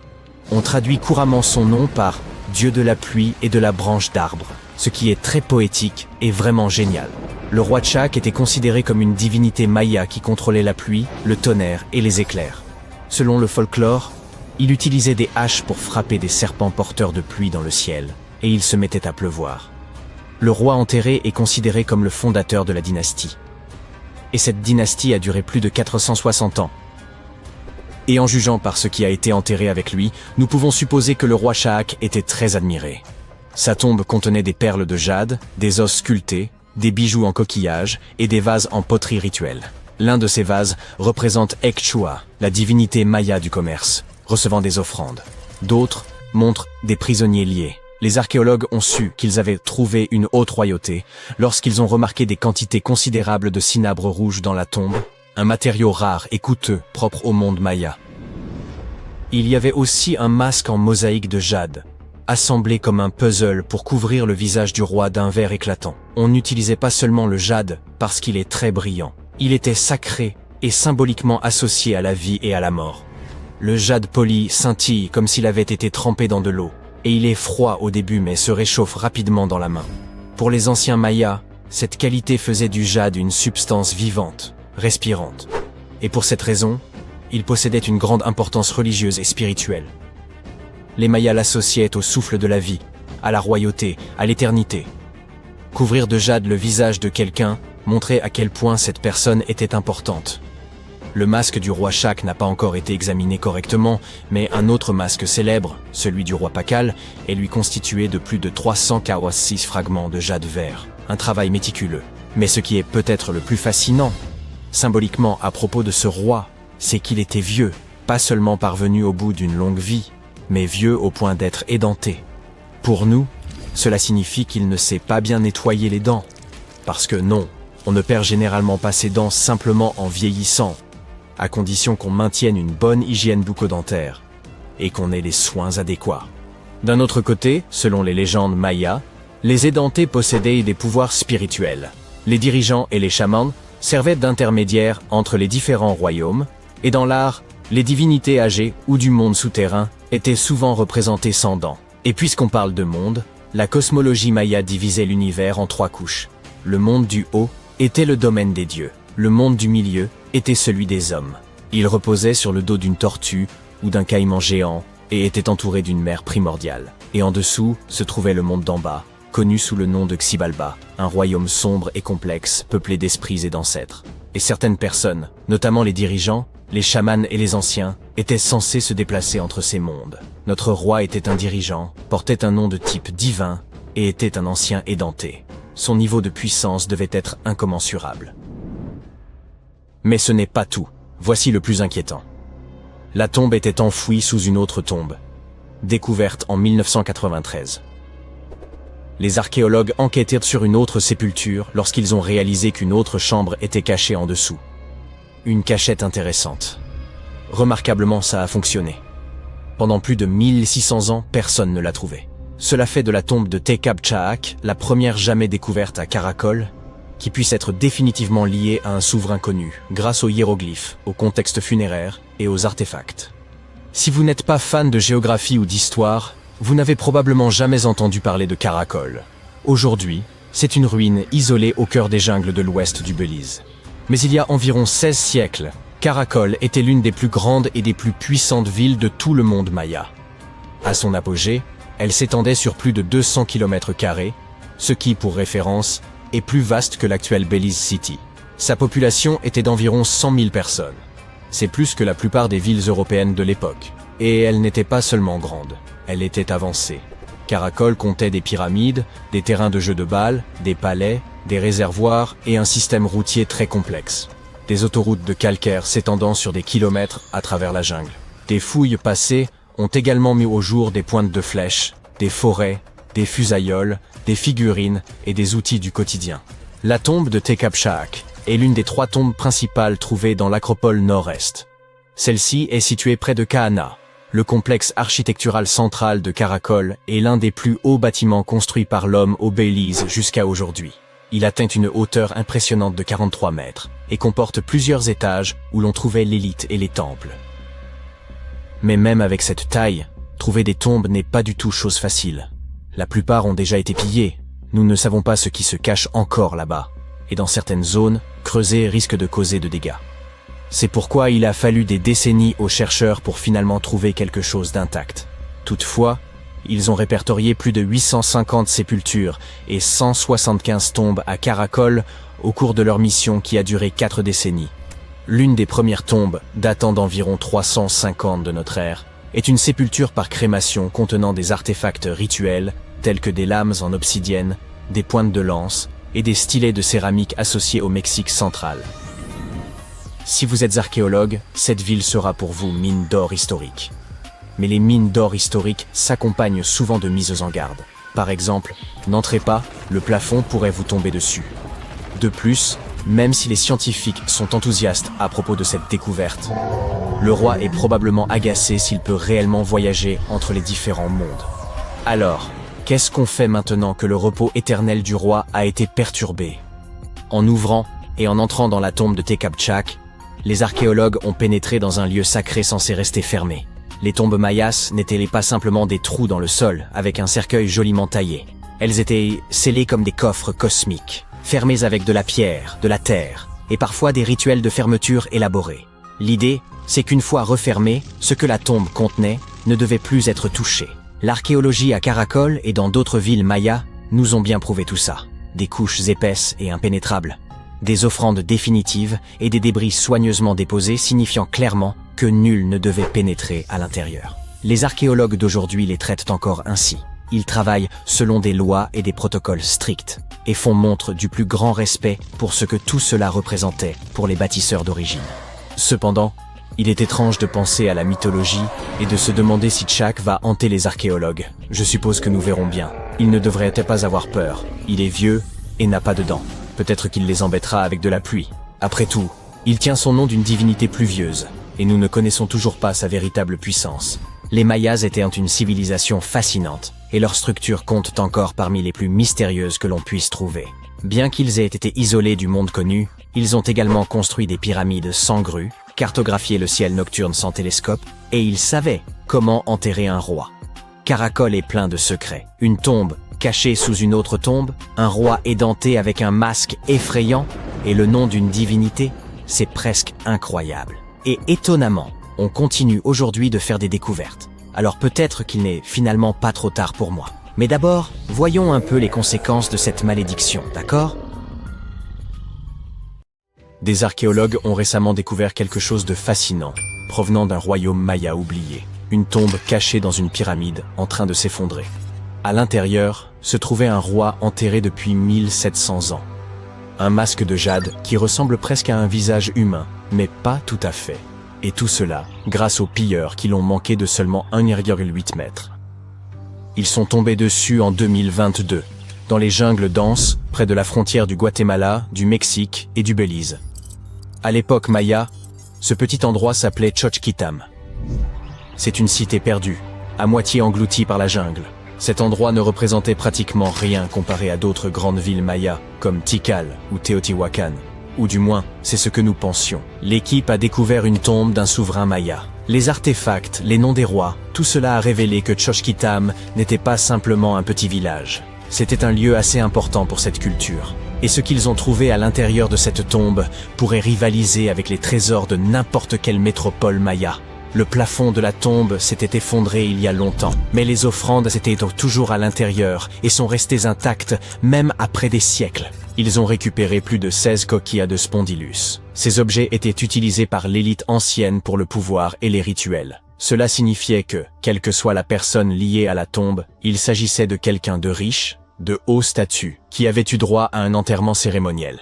On traduit couramment son nom par « Dieu de la pluie et de la branche d'arbre », ce qui est très poétique et vraiment génial. Le roi Shak était considéré comme une divinité maya qui contrôlait la pluie, le tonnerre et les éclairs. Selon le folklore, il utilisait des haches pour frapper des serpents porteurs de pluie dans le ciel, et il se mettait à pleuvoir. Le roi enterré est considéré comme le fondateur de la dynastie. Et cette dynastie a duré plus de 460 ans. Et en jugeant par ce qui a été enterré avec lui, nous pouvons supposer que le roi Shak était très admiré. Sa tombe contenait des perles de jade, des os sculptés, des bijoux en coquillage et des vases en poterie rituelle. L'un de ces vases représente Ekchua, la divinité maya du commerce, recevant des offrandes. D'autres montrent des prisonniers liés. Les archéologues ont su qu'ils avaient trouvé une haute royauté lorsqu'ils ont remarqué des quantités considérables de cinabre rouge dans la tombe, un matériau rare et coûteux propre au monde maya. Il y avait aussi un masque en mosaïque de jade, assemblé comme un puzzle pour couvrir le visage du roi d'un vert éclatant. On n'utilisait pas seulement le jade parce qu'il est très brillant. Il était sacré et symboliquement associé à la vie et à la mort. Le jade poli scintille comme s'il avait été trempé dans de l'eau. Et il est froid au début mais se réchauffe rapidement dans la main. Pour les anciens Mayas, cette qualité faisait du jade une substance vivante, respirante. Et pour cette raison, il possédait une grande importance religieuse et spirituelle. Les Mayas l'associaient au souffle de la vie, à la royauté, à l'éternité. Couvrir de jade le visage de quelqu'un montrait à quel point cette personne était importante. Le masque du roi Shak n'a pas encore été examiné correctement, mais un autre masque célèbre, celui du roi Pakal, est lui constitué de plus de 346 fragments de jade vert. Un travail méticuleux. Mais ce qui est peut-être le plus fascinant, symboliquement à propos de ce roi, c'est qu'il était vieux, pas seulement parvenu au bout d'une longue vie, mais vieux au point d'être édenté. Pour nous, cela signifie qu'il ne sait pas bien nettoyer les dents. Parce que non, on ne perd généralement pas ses dents simplement en vieillissant. à condition qu'on maintienne une bonne hygiène bucco-dentaire et qu'on ait les soins adéquats. D'un autre côté, selon les légendes mayas, les édentés possédaient des pouvoirs spirituels. Les dirigeants et les chamans servaient d'intermédiaires entre les différents royaumes, et dans l'art, les divinités âgées ou du monde souterrain étaient souvent représentées sans dents. Et puisqu'on parle de monde, la cosmologie maya divisait l'univers en 3 couches. Le monde du haut était le domaine des dieux. Le monde du milieu était celui des hommes. Il reposait sur le dos d'une tortue ou d'un caïman géant et était entouré d'une mer primordiale. Et en dessous se trouvait le monde d'en bas, connu sous le nom de Xibalba, un royaume sombre et complexe, peuplé d'esprits et d'ancêtres. Et certaines personnes, notamment les dirigeants, les chamans et les anciens, étaient censés se déplacer entre ces mondes. Notre roi était un dirigeant, portait un nom de type divin et était un ancien édenté. Son niveau de puissance devait être incommensurable. Mais ce n'est pas tout. Voici le plus inquiétant. La tombe était enfouie sous une autre tombe, découverte en 1993. Les archéologues enquêtèrent sur une autre sépulture lorsqu'ils ont réalisé qu'une autre chambre était cachée en dessous. Une cachette intéressante. Remarquablement, ça a fonctionné. Pendant plus de 1600 ans, personne ne l'a trouvée. Cela fait de la tombe de Tekab Chahak la première jamais découverte à Karakol, qui puisse être définitivement liée à un souverain connu, grâce aux hiéroglyphes, au contexte funéraire et aux artefacts. Si vous n'êtes pas fan de géographie ou d'histoire, vous n'avez probablement jamais entendu parler de Karakol. Aujourd'hui, c'est une ruine isolée au cœur des jungles de l'ouest du Belize. Mais il y a environ 16 siècles, Karakol était l'une des plus grandes et des plus puissantes villes de tout le monde maya. À son apogée, elle s'étendait sur plus de 200 km², ce qui, pour référence, est plus vaste que l'actuelle Belize City. Sa population était d'environ 100 000 personnes. C'est plus que la plupart des villes européennes de l'époque. Et elle n'était pas seulement grande, elle était avancée. Karakol comptait des pyramides, des terrains de jeux de balles, des palais, des réservoirs et un système routier très complexe. Des autoroutes de calcaire s'étendant sur des kilomètres à travers la jungle. Des fouilles passées ont également mis au jour des pointes de flèches, des forêts, des fusailloles, des figurines et des outils du quotidien. La tombe de Tekab Chahak est l'une des 3 tombes principales trouvées dans l'acropole nord-est. Celle-ci est située près de Kahana. Le complexe architectural central de Karakol est l'un des plus hauts bâtiments construits par l'homme au Belize jusqu'à aujourd'hui. Il atteint une hauteur impressionnante de 43 mètres et comporte plusieurs étages où l'on trouvait l'élite et les temples. Mais même avec cette taille, trouver des tombes n'est pas du tout chose facile. La plupart ont déjà été pillées. Nous ne savons pas ce qui se cache encore là-bas. Et dans certaines zones, creuser risque de causer de dégâts. C'est pourquoi il a fallu des décennies aux chercheurs pour finalement trouver quelque chose d'intact. Toutefois, ils ont répertorié plus de 850 sépultures et 175 tombes à Karakol au cours de leur mission qui a duré 4 décennies. L'une des premières tombes, datant d'environ 350 de notre ère, est une sépulture par crémation contenant des artefacts rituels tels que des lames en obsidienne, des pointes de lance et des stylets de céramique associés au Mexique central. Si vous êtes archéologue, cette ville sera pour vous mine d'or historique. Mais les mines d'or historiques s'accompagnent souvent de mises en garde. Par exemple, n'entrez pas, le plafond pourrait vous tomber dessus. De plus, même si les scientifiques sont enthousiastes à propos de cette découverte, le roi est probablement agacé s'il peut réellement voyager entre les différents mondes. Alors, qu'est-ce qu'on fait maintenant que le repos éternel du roi a été perturbé? En ouvrant et en entrant dans la tombe de Tekab Chahak, les archéologues ont pénétré dans un lieu sacré censé rester fermé. Les tombes mayas n'étaient pas simplement des trous dans le sol avec un cercueil joliment taillé. Elles étaient scellées comme des coffres cosmiques, fermés avec de la pierre, de la terre, et parfois des rituels de fermeture élaborés. L'idée, c'est qu'une fois refermée, ce que la tombe contenait ne devait plus être touché. L'archéologie à Karakol et dans d'autres villes mayas nous ont bien prouvé tout ça. Des couches épaisses et impénétrables, des offrandes définitives et des débris soigneusement déposés signifiant clairement que nul ne devait pénétrer à l'intérieur. Les archéologues d'aujourd'hui les traitent encore ainsi. Ils travaillent selon des lois et des protocoles stricts et font montre du plus grand respect pour ce que tout cela représentait pour les bâtisseurs d'origine. Cependant, il est étrange de penser à la mythologie et de se demander si Chahak va hanter les archéologues. Je suppose que nous verrons bien. Il ne devrait pas avoir peur. Il est vieux et n'a pas de dents. Peut-être qu'il les embêtera avec de la pluie. Après tout, Il tient son nom d'une divinité pluvieuse, et nous ne connaissons toujours pas sa véritable puissance. Les Mayas étaient une civilisation fascinante, et leur structure compte encore parmi les plus mystérieuses que l'on puisse trouver. Bien qu'ils aient été isolés du monde connu, ils ont également construit des pyramides sans grue, cartographié le ciel nocturne sans télescope, et ils savaient comment enterrer un roi. Caracol est plein de secrets. Une tombe cachée sous une autre tombe, un roi édenté avec un masque effrayant, et le nom d'une divinité, c'est presque incroyable. Et étonnamment, on continue aujourd'hui de faire des découvertes. Alors peut-être qu'il n'est finalement pas trop tard pour moi. Mais d'abord, voyons un peu les conséquences de cette malédiction, d'accord ? Des archéologues ont récemment découvert quelque chose de fascinant, provenant d'un royaume maya oublié. Une tombe cachée dans une pyramide en train de s'effondrer. À l'intérieur, se trouvait un roi enterré depuis 1700 ans. Un masque de jade qui ressemble presque à un visage humain, mais pas tout à fait. Et tout cela, grâce aux pilleurs qui l'ont manqué de seulement 1,8 mètres. Ils sont tombés dessus en 2022, dans les jungles denses, près de la frontière du Guatemala, du Mexique et du Belize. À l'époque maya, ce petit endroit s'appelait Xochquitam. C'est une cité perdue, à moitié engloutie par la jungle. Cet endroit ne représentait pratiquement rien comparé à d'autres grandes villes mayas, comme Tikal ou Teotihuacan. Ou du moins, c'est ce que nous pensions. L'équipe a découvert une tombe d'un souverain maya. Les artefacts, les noms des rois, tout cela a révélé que Xochquitam n'était pas simplement un petit village. C'était un lieu assez important pour cette culture. Et ce qu'ils ont trouvé à l'intérieur de cette tombe pourrait rivaliser avec les trésors de n'importe quelle métropole maya. Le plafond de la tombe s'était effondré il y a longtemps, mais les offrandes étaient toujours à l'intérieur et sont restées intactes même après des siècles. Ils ont récupéré plus de 16 coquillas de spondylus. Ces objets étaient utilisés par l'élite ancienne pour le pouvoir et les rituels. Cela signifiait que, quelle que soit la personne liée à la tombe, il s'agissait de quelqu'un de riche, de haut statut, qui avait eu droit à un enterrement cérémoniel.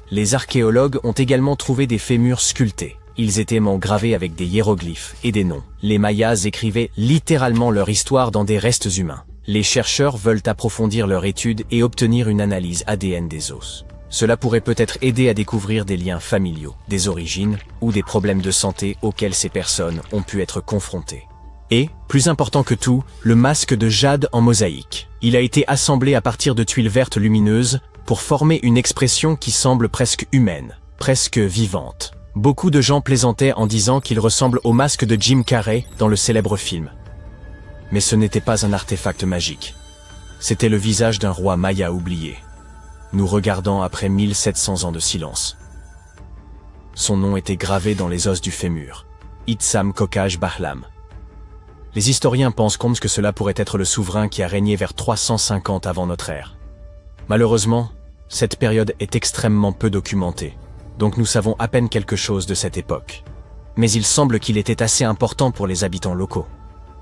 Les archéologues ont également trouvé des fémurs sculptés. Ils étaient gravés avec des hiéroglyphes et des noms. Les Mayas écrivaient littéralement leur histoire dans des restes humains. Les chercheurs veulent approfondir leur étude et obtenir une analyse ADN des os. Cela pourrait peut-être aider à découvrir des liens familiaux, des origines ou des problèmes de santé auxquels ces personnes ont pu être confrontées. Et, plus important que tout, le masque de jade en mosaïque. Il a été assemblé à partir de tuiles vertes lumineuses pour former une expression qui semble presque humaine, presque vivante. Beaucoup de gens plaisantaient en disant qu'il ressemble au masque de Jim Carrey dans le célèbre film. Mais ce n'était pas un artefact magique. C'était le visage d'un roi maya oublié, nous regardant après 1700 ans de silence. Son nom était gravé dans les os du fémur, Itzam Kokaj Bahlam. Les historiens pensent que cela pourrait être le souverain qui a régné vers 350 avant notre ère. Malheureusement, cette période est extrêmement peu documentée. Donc nous savons à peine quelque chose de cette époque. Mais il semble qu'il était assez important pour les habitants locaux.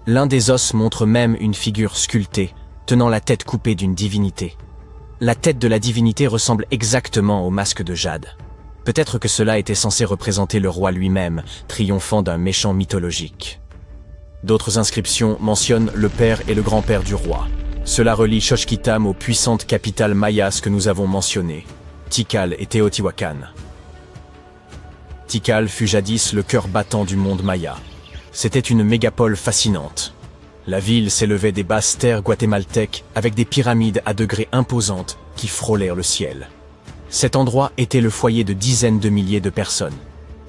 L'un des os montre même une figure sculptée, tenant la tête coupée d'une divinité. La tête de la divinité ressemble exactement au masque de jade. Peut-être que cela était censé représenter le roi lui-même, triomphant d'un méchant mythologique. D'autres inscriptions mentionnent le père et le grand-père du roi. Cela relie Xochquitam aux puissantes capitales mayas que nous avons mentionnées, Tikal et Teotihuacan. Tikal fut jadis le cœur battant du monde maya. C'était une mégapole fascinante. La ville s'élevait des basses terres guatémaltèques avec des pyramides à degrés imposantes qui frôlèrent le ciel. Cet endroit était le foyer de dizaines de milliers de personnes.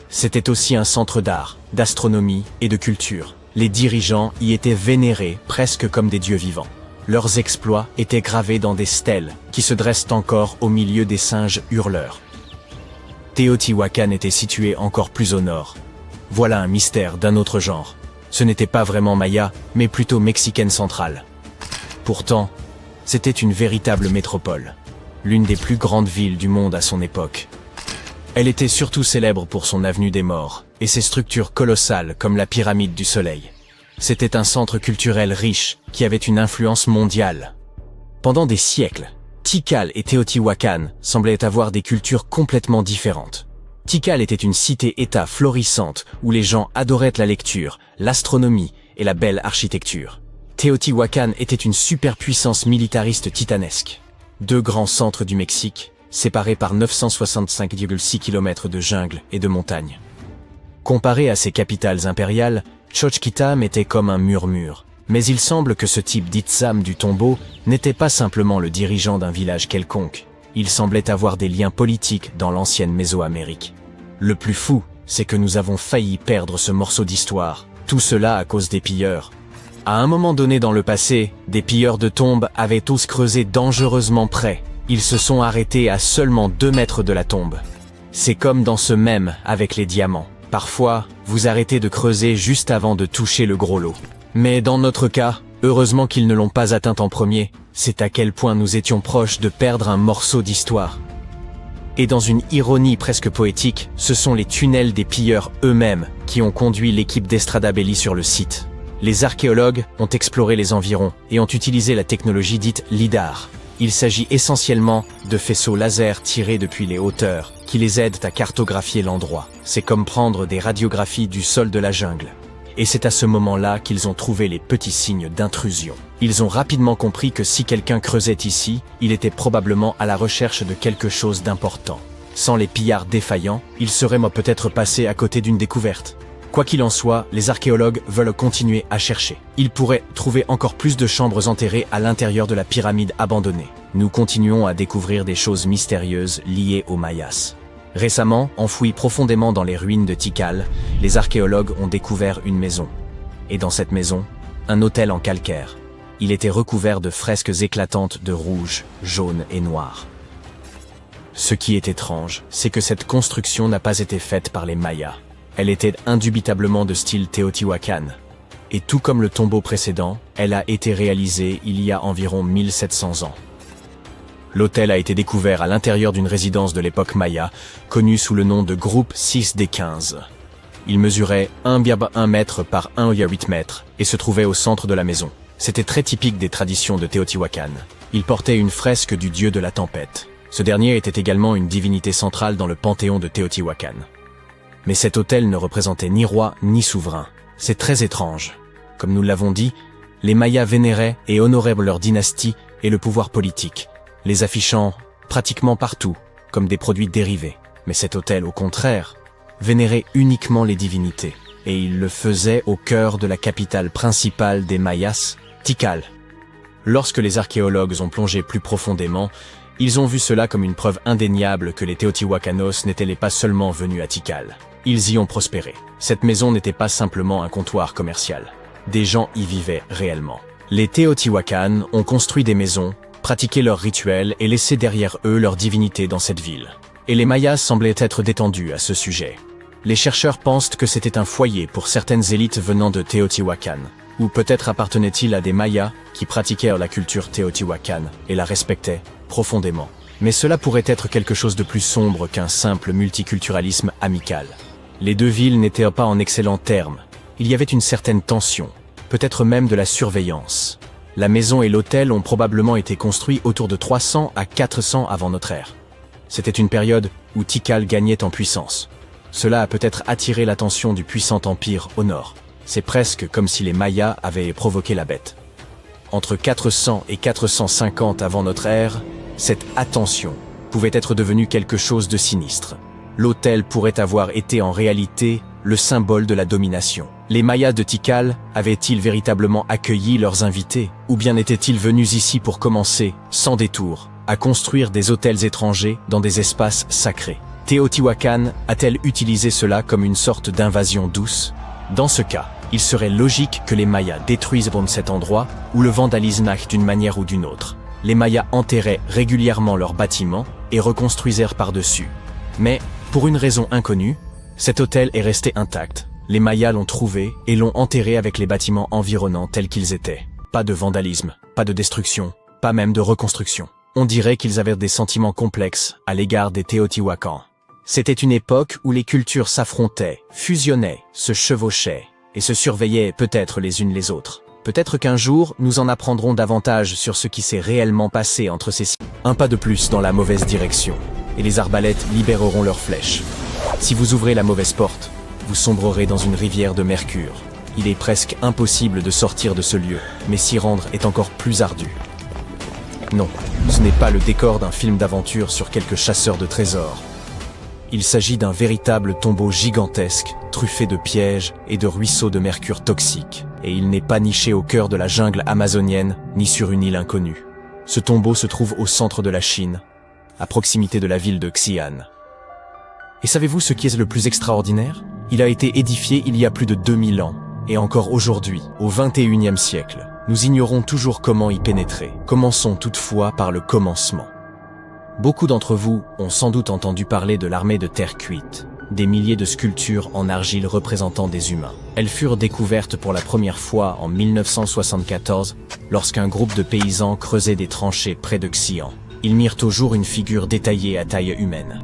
C'était aussi un centre d'art, d'astronomie et de culture. Les dirigeants y étaient vénérés presque comme des dieux vivants. Leurs exploits étaient gravés dans des stèles qui se dressent encore au milieu des singes hurleurs. Teotihuacan était situé encore plus au nord. Voilà un mystère d'un autre genre. Ce n'était pas vraiment maya, mais plutôt mexicaine centrale. Pourtant, c'était une véritable métropole, l'une des plus grandes villes du monde à son époque. Elle était surtout célèbre pour son avenue des morts et ses structures colossales comme la pyramide du soleil. C'était un centre culturel riche qui avait une influence mondiale. Pendant des siècles, Tikal et Teotihuacan semblaient avoir des cultures complètement différentes. Tikal était une cité-État florissante où les gens adoraient la lecture, l'astronomie et la belle architecture. Teotihuacan était une superpuissance militariste titanesque. Deux grands centres du Mexique, séparée par 965,6 km de jungle et de montagnes. Comparé à ses capitales impériales, Chochkitam était comme un murmure. Mais il semble que ce type d'Itsam du tombeau n'était pas simplement le dirigeant d'un village quelconque. Il semblait avoir des liens politiques dans l'ancienne Mésoamérique. Le plus fou, c'est que nous avons failli perdre ce morceau d'histoire. Tout cela à cause des pilleurs. À un moment donné dans le passé, des pilleurs de tombes avaient tous creusé dangereusement près. Ils se sont arrêtés à seulement 2 mètres de la tombe. C'est comme dans ce mème avec les diamants. Parfois, vous arrêtez de creuser juste avant de toucher le gros lot. Mais dans notre cas, heureusement qu'ils ne l'ont pas atteint en premier, c'est à quel point nous étions proches de perdre un morceau d'histoire. Et dans une ironie presque poétique, ce sont les tunnels des pilleurs eux-mêmes qui ont conduit l'équipe d'Estrada Belli sur le site. Les archéologues ont exploré les environs et ont utilisé la technologie dite LIDAR. Il s'agit essentiellement de faisceaux laser tirés depuis les hauteurs qui les aident à cartographier l'endroit. C'est comme prendre des radiographies du sol de la jungle. Et c'est à ce moment-là qu'ils ont trouvé les petits signes d'intrusion. Ils ont rapidement compris que si quelqu'un creusait ici, il était probablement à la recherche de quelque chose d'important. Sans les pillards défaillants, ils seraient peut-être passés à côté d'une découverte. Quoi qu'il en soit, les archéologues veulent continuer à chercher. Ils pourraient trouver encore plus de chambres enterrées à l'intérieur de la pyramide abandonnée. Nous continuons à découvrir des choses mystérieuses liées aux Mayas. Récemment, enfouis profondément dans les ruines de Tikal, les archéologues ont découvert une maison. Et dans cette maison, un autel en calcaire. Il était recouvert de fresques éclatantes de rouge, jaune et noir. Ce qui est étrange, c'est que cette construction n'a pas été faite par les Mayas. Elle était indubitablement de style Teotihuacan. Et tout comme le tombeau précédent, elle a été réalisée il y a environ 1700 ans. L'autel a été découvert à l'intérieur d'une résidence de l'époque Maya, connue sous le nom de groupe 6 des 15. Il mesurait 1,1 mètre par 1,8 mètres et se trouvait au centre de la maison. C'était très typique des traditions de Teotihuacan. Il portait une fresque du dieu de la tempête. Ce dernier était également une divinité centrale dans le panthéon de Teotihuacan. Mais cet autel ne représentait ni roi ni souverain. C'est très étrange. Comme nous l'avons dit, les Mayas vénéraient et honoraient leur dynastie et le pouvoir politique, les affichant pratiquement partout comme des produits dérivés. Mais cet autel, au contraire, vénérait uniquement les divinités. Et il le faisait au cœur de la capitale principale des Mayas, Tikal. Lorsque les archéologues ont plongé plus profondément, ils ont vu cela comme une preuve indéniable que les Teotihuacanos n'étaient pas seulement venus à Tikal. Ils y ont prospéré. Cette maison n'était pas simplement un comptoir commercial. Des gens y vivaient réellement. Les Teotihuacan ont construit des maisons, pratiqué leurs rituels et laissé derrière eux leur divinité dans cette ville. Et les Mayas semblaient être détendus à ce sujet. Les chercheurs pensent que c'était un foyer pour certaines élites venant de Teotihuacan. Ou peut-être appartenait-il à des Mayas qui pratiquèrent la culture Teotihuacan et la respectaient profondément. Mais cela pourrait être quelque chose de plus sombre qu'un simple multiculturalisme amical. Les deux villes n'étaient pas en excellents termes. Il y avait une certaine tension, peut-être même de la surveillance. La maison et l'hôtel ont probablement été construits autour de 300 à 400 avant notre ère. C'était une période où Tikal gagnait en puissance. Cela a peut-être attiré l'attention du puissant empire au nord. C'est presque comme si les Mayas avaient provoqué la bête. Entre 400 et 450 avant notre ère, cette attention pouvait être devenue quelque chose de sinistre. L'autel pourrait avoir été en réalité le symbole de la domination. Les Mayas de Tikal avaient-ils véritablement accueilli leurs invités, ou bien étaient-ils venus ici pour commencer, sans détour, à construire des hôtels étrangers dans des espaces sacrés? Teotihuacan a-t-elle utilisé cela comme une sorte d'invasion douce? Dans ce cas, il serait logique que les Mayas détruisent cet endroit ou le vandalisent d'une manière ou d'une autre. Les Mayas enterraient régulièrement leurs bâtiments et reconstruisèrent par-dessus. Mais, pour une raison inconnue, cet hôtel est resté intact. Les Mayas l'ont trouvé et l'ont enterré avec les bâtiments environnants tels qu'ils étaient. Pas de vandalisme, pas de destruction, pas même de reconstruction. On dirait qu'ils avaient des sentiments complexes à l'égard des Teotihuacans. C'était une époque où les cultures s'affrontaient, fusionnaient, se chevauchaient et se surveillaient peut-être les unes les autres. Peut-être qu'un jour, nous en apprendrons davantage sur ce qui s'est réellement passé entre ces... Un pas de plus dans la mauvaise direction, et les arbalètes libéreront leurs flèches. Si vous ouvrez la mauvaise porte, vous sombrerez dans une rivière de mercure. Il est presque impossible de sortir de ce lieu, mais s'y rendre est encore plus ardu. Non, ce n'est pas le décor d'un film d'aventure sur quelques chasseurs de trésors. Il s'agit d'un véritable tombeau gigantesque, truffé de pièges et de ruisseaux de mercure toxique. Et il n'est pas niché au cœur de la jungle amazonienne, ni sur une île inconnue. Ce tombeau se trouve au centre de la Chine, à proximité de la ville de Xi'an. Et savez-vous ce qui est le plus extraordinaire? Il a été édifié il y a plus de 2000 ans, et encore aujourd'hui, au XXIe siècle, nous ignorons toujours comment y pénétrer. Commençons toutefois par le commencement. Beaucoup d'entre vous ont sans doute entendu parler de l'armée de terre cuite, des milliers de sculptures en argile représentant des humains. Elles furent découvertes pour la première fois en 1974, lorsqu'un groupe de paysans creusait des tranchées près de Xi'an. Ils mirent au jour une figure détaillée à taille humaine.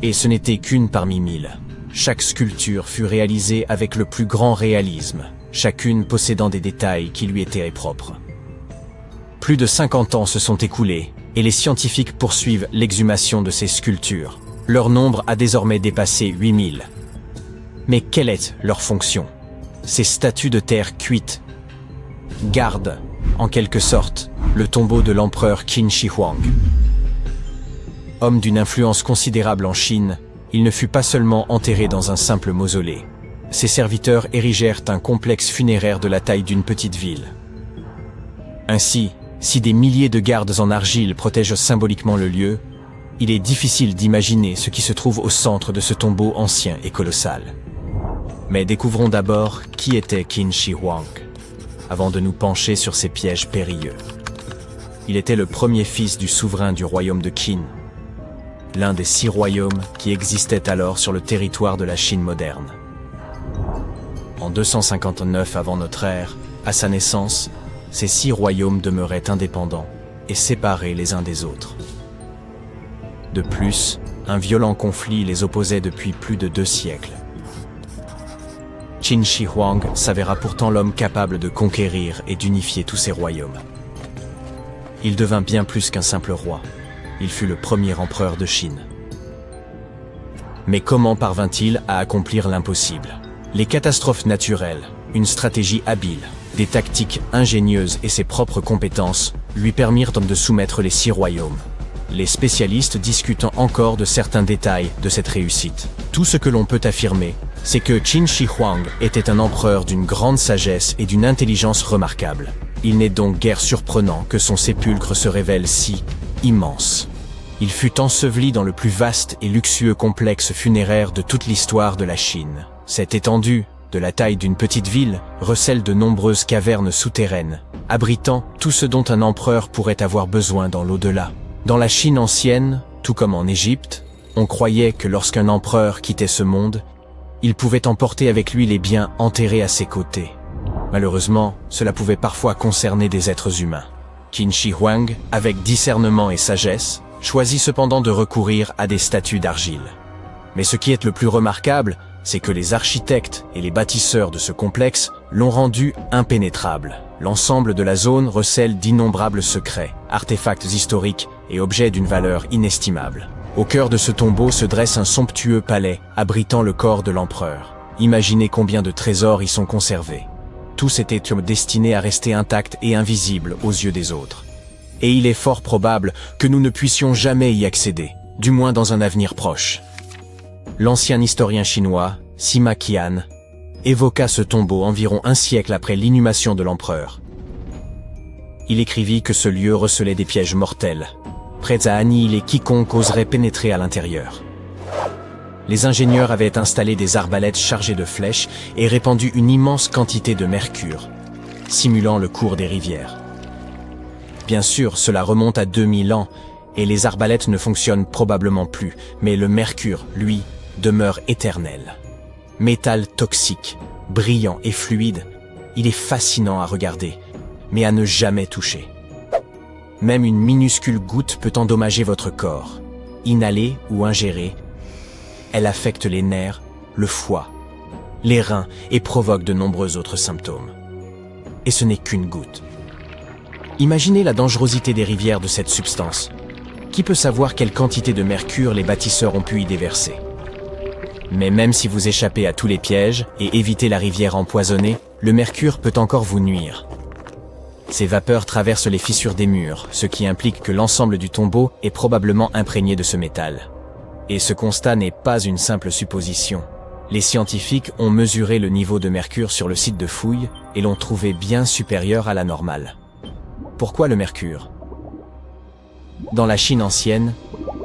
Et ce n'était qu'une parmi 1000. Chaque sculpture fut réalisée avec le plus grand réalisme, chacune possédant des détails qui lui étaient propres. Plus de 50 ans se sont écoulés, et les scientifiques poursuivent l'exhumation de ces sculptures. Leur nombre a désormais dépassé 8000. Mais quelle est leur fonction? Ces statues de terre cuite gardent, en quelque sorte, le tombeau de l'empereur Qin Shi Huang. Homme d'une influence considérable en Chine, il ne fut pas seulement enterré dans un simple mausolée. Ses serviteurs érigèrent un complexe funéraire de la taille d'une petite ville. Ainsi, si des milliers de gardes en argile protègent symboliquement le lieu, il est difficile d'imaginer ce qui se trouve au centre de ce tombeau ancien et colossal. Mais découvrons d'abord qui était Qin Shi Huang, avant de nous pencher sur ses pièges périlleux. Il était le premier fils du souverain du royaume de Qin, l'un des 6 royaumes qui existaient alors sur le territoire de la Chine moderne. En 259 avant notre ère, à sa naissance, ces 6 royaumes demeuraient indépendants et séparés les uns des autres. De plus, un violent conflit les opposait depuis plus de 2 siècles. Qin Shi Huang s'avéra pourtant l'homme capable de conquérir et d'unifier tous ces royaumes. Il devint bien plus qu'un simple roi. Il fut le premier empereur de Chine. Mais comment parvint-il à accomplir l'impossible? Les catastrophes naturelles, une stratégie habile, des tactiques ingénieuses et ses propres compétences lui permirent de soumettre les 6 royaumes. Les spécialistes discutent encore de certains détails de cette réussite. Tout ce que l'on peut affirmer, c'est que Qin Shi Huang était un empereur d'une grande sagesse et d'une intelligence remarquable. Il n'est donc guère surprenant que son sépulcre se révèle si immense. Il fut enseveli dans le plus vaste et luxueux complexe funéraire de toute l'histoire de la Chine. Cette étendue, de la taille d'une petite ville, recèle de nombreuses cavernes souterraines, abritant tout ce dont un empereur pourrait avoir besoin dans l'au-delà. Dans la Chine ancienne, tout comme en Égypte, on croyait que lorsqu'un empereur quittait ce monde, il pouvait emporter avec lui les biens enterrés à ses côtés. Malheureusement, cela pouvait parfois concerner des êtres humains. Qin Shi Huang, avec discernement et sagesse, choisit cependant de recourir à des statues d'argile. Mais ce qui est le plus remarquable, c'est que les architectes et les bâtisseurs de ce complexe l'ont rendu impénétrable. L'ensemble de la zone recèle d'innombrables secrets, artefacts historiques et objets d'une valeur inestimable. Au cœur de ce tombeau se dresse un somptueux palais abritant le corps de l'empereur. Imaginez combien de trésors y sont conservés. Tous étaient destinés à rester intacts et invisibles aux yeux des autres. Et il est fort probable que nous ne puissions jamais y accéder, du moins dans un avenir proche. L'ancien historien chinois, Sima Qian, évoqua ce tombeau environ un siècle après l'inhumation de l'empereur. Il écrivit que ce lieu recelait des pièges mortels, prêts à annihiler quiconque oserait pénétrer à l'intérieur. Les ingénieurs avaient installé des arbalètes chargées de flèches et répandu une immense quantité de mercure, simulant le cours des rivières. Bien sûr, cela remonte à 2000 ans, et les arbalètes ne fonctionnent probablement plus, mais le mercure, lui, demeure éternel. Métal toxique, brillant et fluide, il est fascinant à regarder, mais à ne jamais toucher. Même une minuscule goutte peut endommager votre corps. Inhalée ou ingérée, elle affecte les nerfs, le foie, les reins et provoque de nombreux autres symptômes. Et ce n'est qu'une goutte. Imaginez la dangerosité des rivières de cette substance. Qui peut savoir quelle quantité de mercure les bâtisseurs ont pu y déverser? Mais même si vous échappez à tous les pièges et évitez la rivière empoisonnée, le mercure peut encore vous nuire. Ces vapeurs traversent les fissures des murs, ce qui implique que l'ensemble du tombeau est probablement imprégné de ce métal. Et ce constat n'est pas une simple supposition. Les scientifiques ont mesuré le niveau de mercure sur le site de fouilles et l'ont trouvé bien supérieur à la normale. Pourquoi le mercure? Dans la Chine ancienne,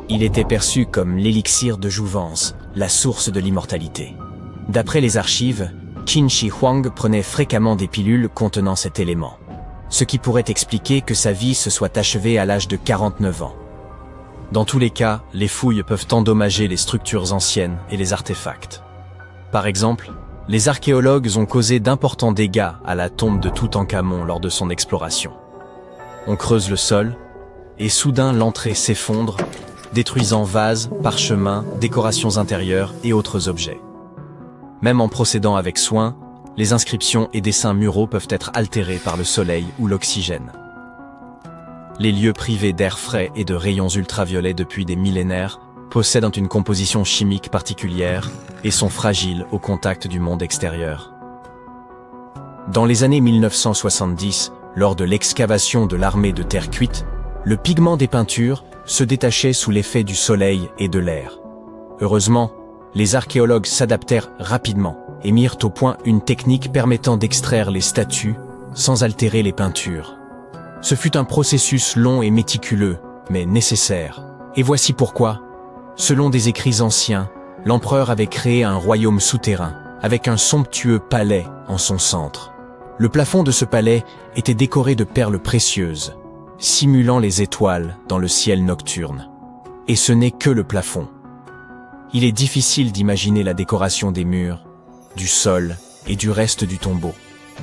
il était perçu comme l'élixir de jouvence, la source de l'immortalité. D'après les archives, Qin Shi Huang prenait fréquemment des pilules contenant cet élément, ce qui pourrait expliquer que sa vie se soit achevée à l'âge de 49 ans. Dans tous les cas, les fouilles peuvent endommager les structures anciennes et les artefacts. Par exemple, les archéologues ont causé d'importants dégâts à la tombe de Toutankhamon lors de son exploration. On creuse le sol, et soudain l'entrée s'effondre, détruisant vases, parchemins, décorations intérieures et autres objets. Même en procédant avec soin, les inscriptions et dessins muraux peuvent être altérés par le soleil ou l'oxygène. Les lieux privés d'air frais et de rayons ultraviolets depuis des millénaires possèdent une composition chimique particulière et sont fragiles au contact du monde extérieur. Dans les années 1970, lors de l'excavation de l'armée de terre cuite, le pigment des peintures se détachait sous l'effet du soleil et de l'air. Heureusement, les archéologues s'adaptèrent rapidement et mirent au point une technique permettant d'extraire les statues sans altérer les peintures. Ce fut un processus long et méticuleux, mais nécessaire. Et voici pourquoi. Selon des écrits anciens, l'empereur avait créé un royaume souterrain, avec un somptueux palais en son centre. Le plafond de ce palais était décoré de perles précieuses, simulant les étoiles dans le ciel nocturne. Et ce n'est que le plafond. Il est difficile d'imaginer la décoration des murs, du sol et du reste du tombeau.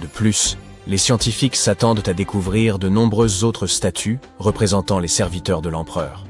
De plus, les scientifiques s'attendent à découvrir de nombreuses autres statues représentant les serviteurs de l'empereur.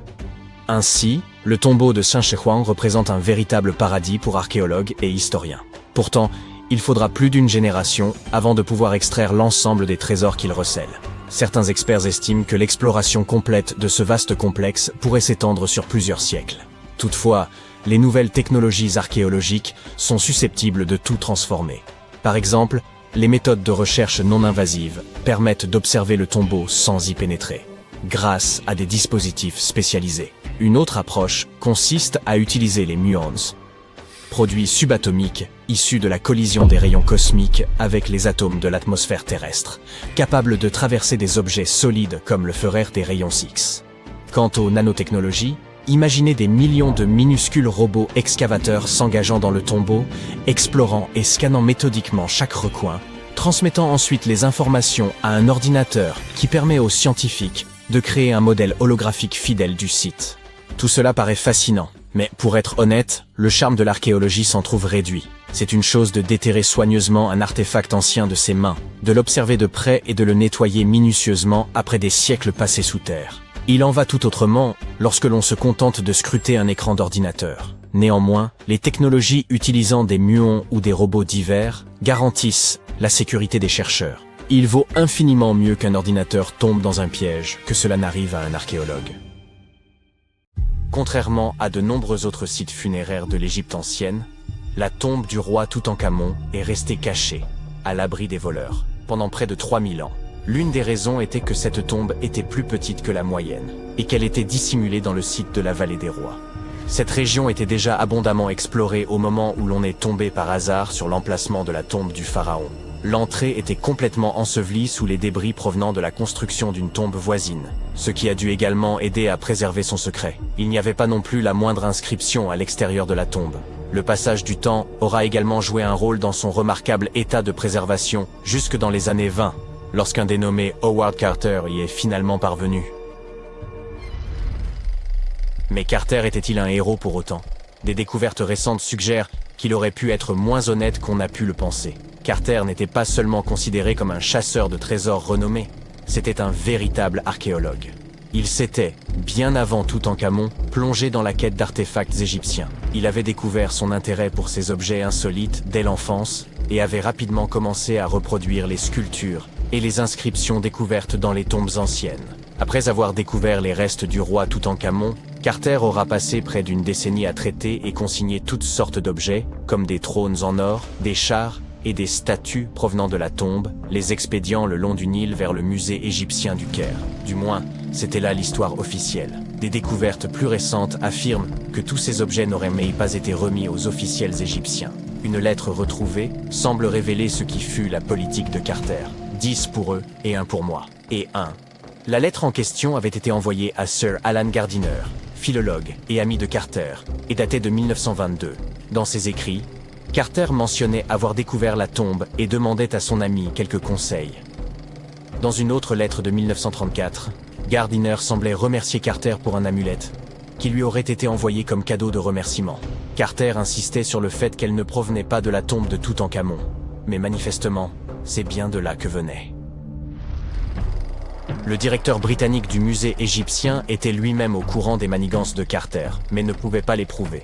Ainsi, le tombeau de Saint-Chehuang représente un véritable paradis pour archéologues et historiens. Pourtant, il faudra plus d'une génération avant de pouvoir extraire l'ensemble des trésors qu'il recèle. Certains experts estiment que l'exploration complète de ce vaste complexe pourrait s'étendre sur plusieurs siècles. Toutefois, les nouvelles technologies archéologiques sont susceptibles de tout transformer. Par exemple, les méthodes de recherche non invasives permettent d'observer le tombeau sans y pénétrer, grâce à des dispositifs spécialisés. Une autre approche consiste à utiliser les muons, produits subatomiques issus de la collision des rayons cosmiques avec les atomes de l'atmosphère terrestre, capables de traverser des objets solides comme le feraient des rayons X. Quant aux nanotechnologies, imaginez des millions de minuscules robots excavateurs s'engageant dans le tombeau, explorant et scannant méthodiquement chaque recoin, transmettant ensuite les informations à un ordinateur qui permet aux scientifiques de créer un modèle holographique fidèle du site. Tout cela paraît fascinant, mais pour être honnête, le charme de l'archéologie s'en trouve réduit. C'est une chose de déterrer soigneusement un artefact ancien de ses mains, de l'observer de près et de le nettoyer minutieusement après des siècles passés sous terre. Il en va tout autrement lorsque l'on se contente de scruter un écran d'ordinateur. Néanmoins, les technologies utilisant des muons ou des robots divers garantissent la sécurité des chercheurs. Il vaut infiniment mieux qu'un ordinateur tombe dans un piège que cela n'arrive à un archéologue. Contrairement à de nombreux autres sites funéraires de l'Égypte ancienne, la tombe du roi Toutankhamon est restée cachée, à l'abri des voleurs, pendant près de 3000 ans. L'une des raisons était que cette tombe était plus petite que la moyenne, et qu'elle était dissimulée dans le site de la vallée des rois. Cette région était déjà abondamment explorée au moment où l'on est tombé par hasard sur l'emplacement de la tombe du pharaon. L'entrée était complètement ensevelie sous les débris provenant de la construction d'une tombe voisine, ce qui a dû également aider à préserver son secret. Il n'y avait pas non plus la moindre inscription à l'extérieur de la tombe. Le passage du temps aura également joué un rôle dans son remarquable état de préservation jusque dans les années 20, lorsqu'un dénommé Howard Carter y est finalement parvenu. Mais Carter était-il un héros pour autant? Des découvertes récentes suggèrent qu'il aurait pu être moins honnête qu'on a pu le penser. Carter n'était pas seulement considéré comme un chasseur de trésors renommé, c'était un véritable archéologue. Il s'était, bien avant Toutankhamon, plongé dans la quête d'artefacts égyptiens. Il avait découvert son intérêt pour ces objets insolites dès l'enfance et avait rapidement commencé à reproduire les sculptures et les inscriptions découvertes dans les tombes anciennes. Après avoir découvert les restes du roi Toutankhamon, Carter aura passé près d'une décennie à traiter et consigner toutes sortes d'objets, comme des trônes en or, des chars et des statues provenant de la tombe, les expédiant le long du Nil vers le musée égyptien du Caire. Du moins, c'était là l'histoire officielle. Des découvertes plus récentes affirment que tous ces objets n'auraient même pas été remis aux officiels égyptiens. Une lettre retrouvée semble révéler ce qui fut la politique de Carter. 10 pour eux et 1 pour moi. Et 1. La lettre en question avait été envoyée à Sir Alan Gardiner, philologue et ami de Carter, et datée de 1922. Dans ses écrits, Carter mentionnait avoir découvert la tombe et demandait à son ami quelques conseils. Dans une autre lettre de 1934, Gardiner semblait remercier Carter pour un amulette qui lui aurait été envoyé comme cadeau de remerciement. Carter insistait sur le fait qu'elle ne provenait pas de la tombe de Toutankhamon, mais manifestement, c'est bien de là que venait. Le directeur britannique du musée égyptien était lui-même au courant des manigances de Carter, mais ne pouvait pas les prouver.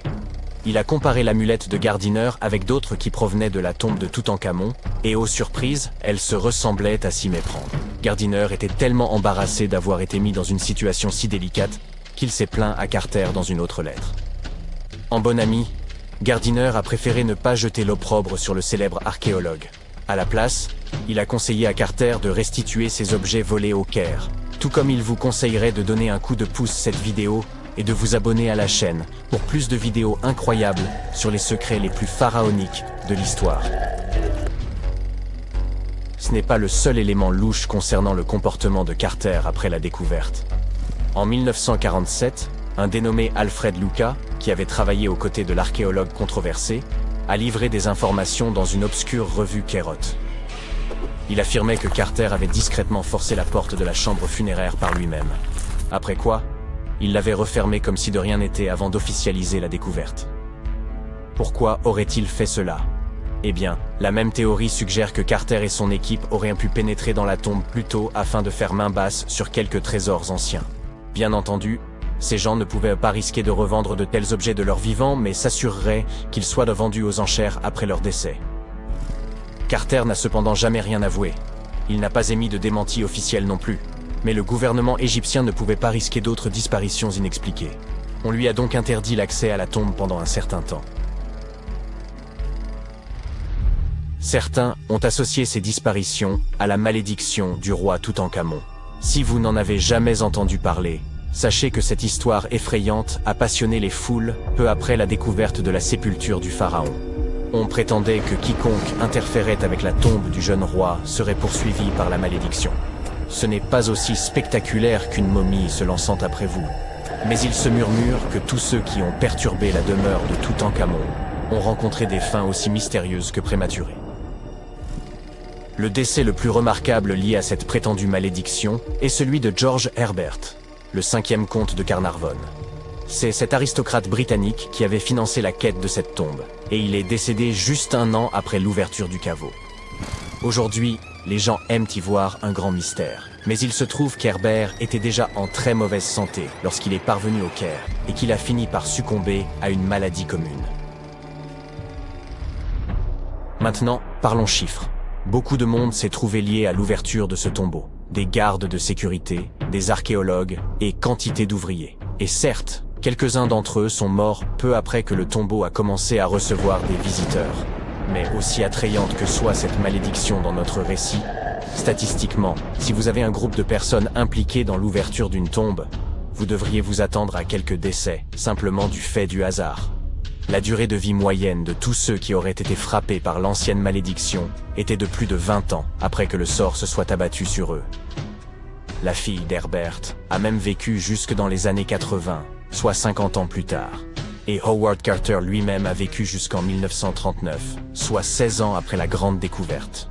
Il a comparé l'amulette de Gardiner avec d'autres qui provenaient de la tombe de Toutankhamon, et aux surprises, elles se ressemblaient à s'y méprendre. Gardiner était tellement embarrassé d'avoir été mis dans une situation si délicate qu'il s'est plaint à Carter dans une autre lettre. En bon ami, Gardiner a préféré ne pas jeter l'opprobre sur le célèbre archéologue. À la place, il a conseillé à Carter de restituer ses objets volés au Caire, tout comme il vous conseillerait de donner un coup de pouce à cette vidéo et de vous abonner à la chaîne pour plus de vidéos incroyables sur les secrets les plus pharaoniques de l'histoire. Ce n'est pas le seul élément louche concernant le comportement de Carter après la découverte. En 1947, un dénommé Alfred Luca, qui avait travaillé aux côtés de l'archéologue controversé, a livré des informations dans une obscure revue Kerot. Il affirmait que Carter avait discrètement forcé la porte de la chambre funéraire par lui-même. Après quoi, il l'avait refermée comme si de rien n'était avant d'officialiser la découverte. Pourquoi aurait-il fait cela? Eh bien, la même théorie suggère que Carter et son équipe auraient pu pénétrer dans la tombe plus tôt afin de faire main basse sur quelques trésors anciens. Bien entendu, ces gens ne pouvaient pas risquer de revendre de tels objets de leur vivant, mais s'assureraient qu'ils soient vendus aux enchères après leur décès. Carter n'a cependant jamais rien avoué. Il n'a pas émis de démenti officiel non plus. Mais le gouvernement égyptien ne pouvait pas risquer d'autres disparitions inexpliquées. On lui a donc interdit l'accès à la tombe pendant un certain temps. Certains ont associé ces disparitions à la malédiction du roi Toutankhamon. Si vous n'en avez jamais entendu parler, sachez que cette histoire effrayante a passionné les foules peu après la découverte de la sépulture du pharaon. On prétendait que quiconque interférait avec la tombe du jeune roi serait poursuivi par la malédiction. Ce n'est pas aussi spectaculaire qu'une momie se lançant après vous, mais il se murmure que tous ceux qui ont perturbé la demeure de Toutankhamon ont rencontré des fins aussi mystérieuses que prématurées. Le décès le plus remarquable lié à cette prétendue malédiction est celui de George Herbert, le 5e comte de Carnarvon. C'est cet aristocrate britannique qui avait financé la quête de cette tombe, et il est décédé juste un an après l'ouverture du caveau. Aujourd'hui, les gens aiment y voir un grand mystère, mais il se trouve qu'Herbert était déjà en très mauvaise santé lorsqu'il est parvenu au Caire, et qu'il a fini par succomber à une maladie commune. Maintenant, parlons chiffres. Beaucoup de monde s'est trouvé lié à l'ouverture de ce tombeau. Des gardes de sécurité, des archéologues et quantité d'ouvriers. Et certes, quelques-uns d'entre eux sont morts peu après que le tombeau a commencé à recevoir des visiteurs. Mais aussi attrayante que soit cette malédiction dans notre récit, statistiquement, si vous avez un groupe de personnes impliquées dans l'ouverture d'une tombe, vous devriez vous attendre à quelques décès, simplement du fait du hasard. La durée de vie moyenne de tous ceux qui auraient été frappés par l'ancienne malédiction était de plus de 20 ans après que le sort se soit abattu sur eux. La fille d'Herbert a même vécu jusque dans les années 80, soit 50 ans plus tard. Et Howard Carter lui-même a vécu jusqu'en 1939, soit 16 ans après la grande découverte.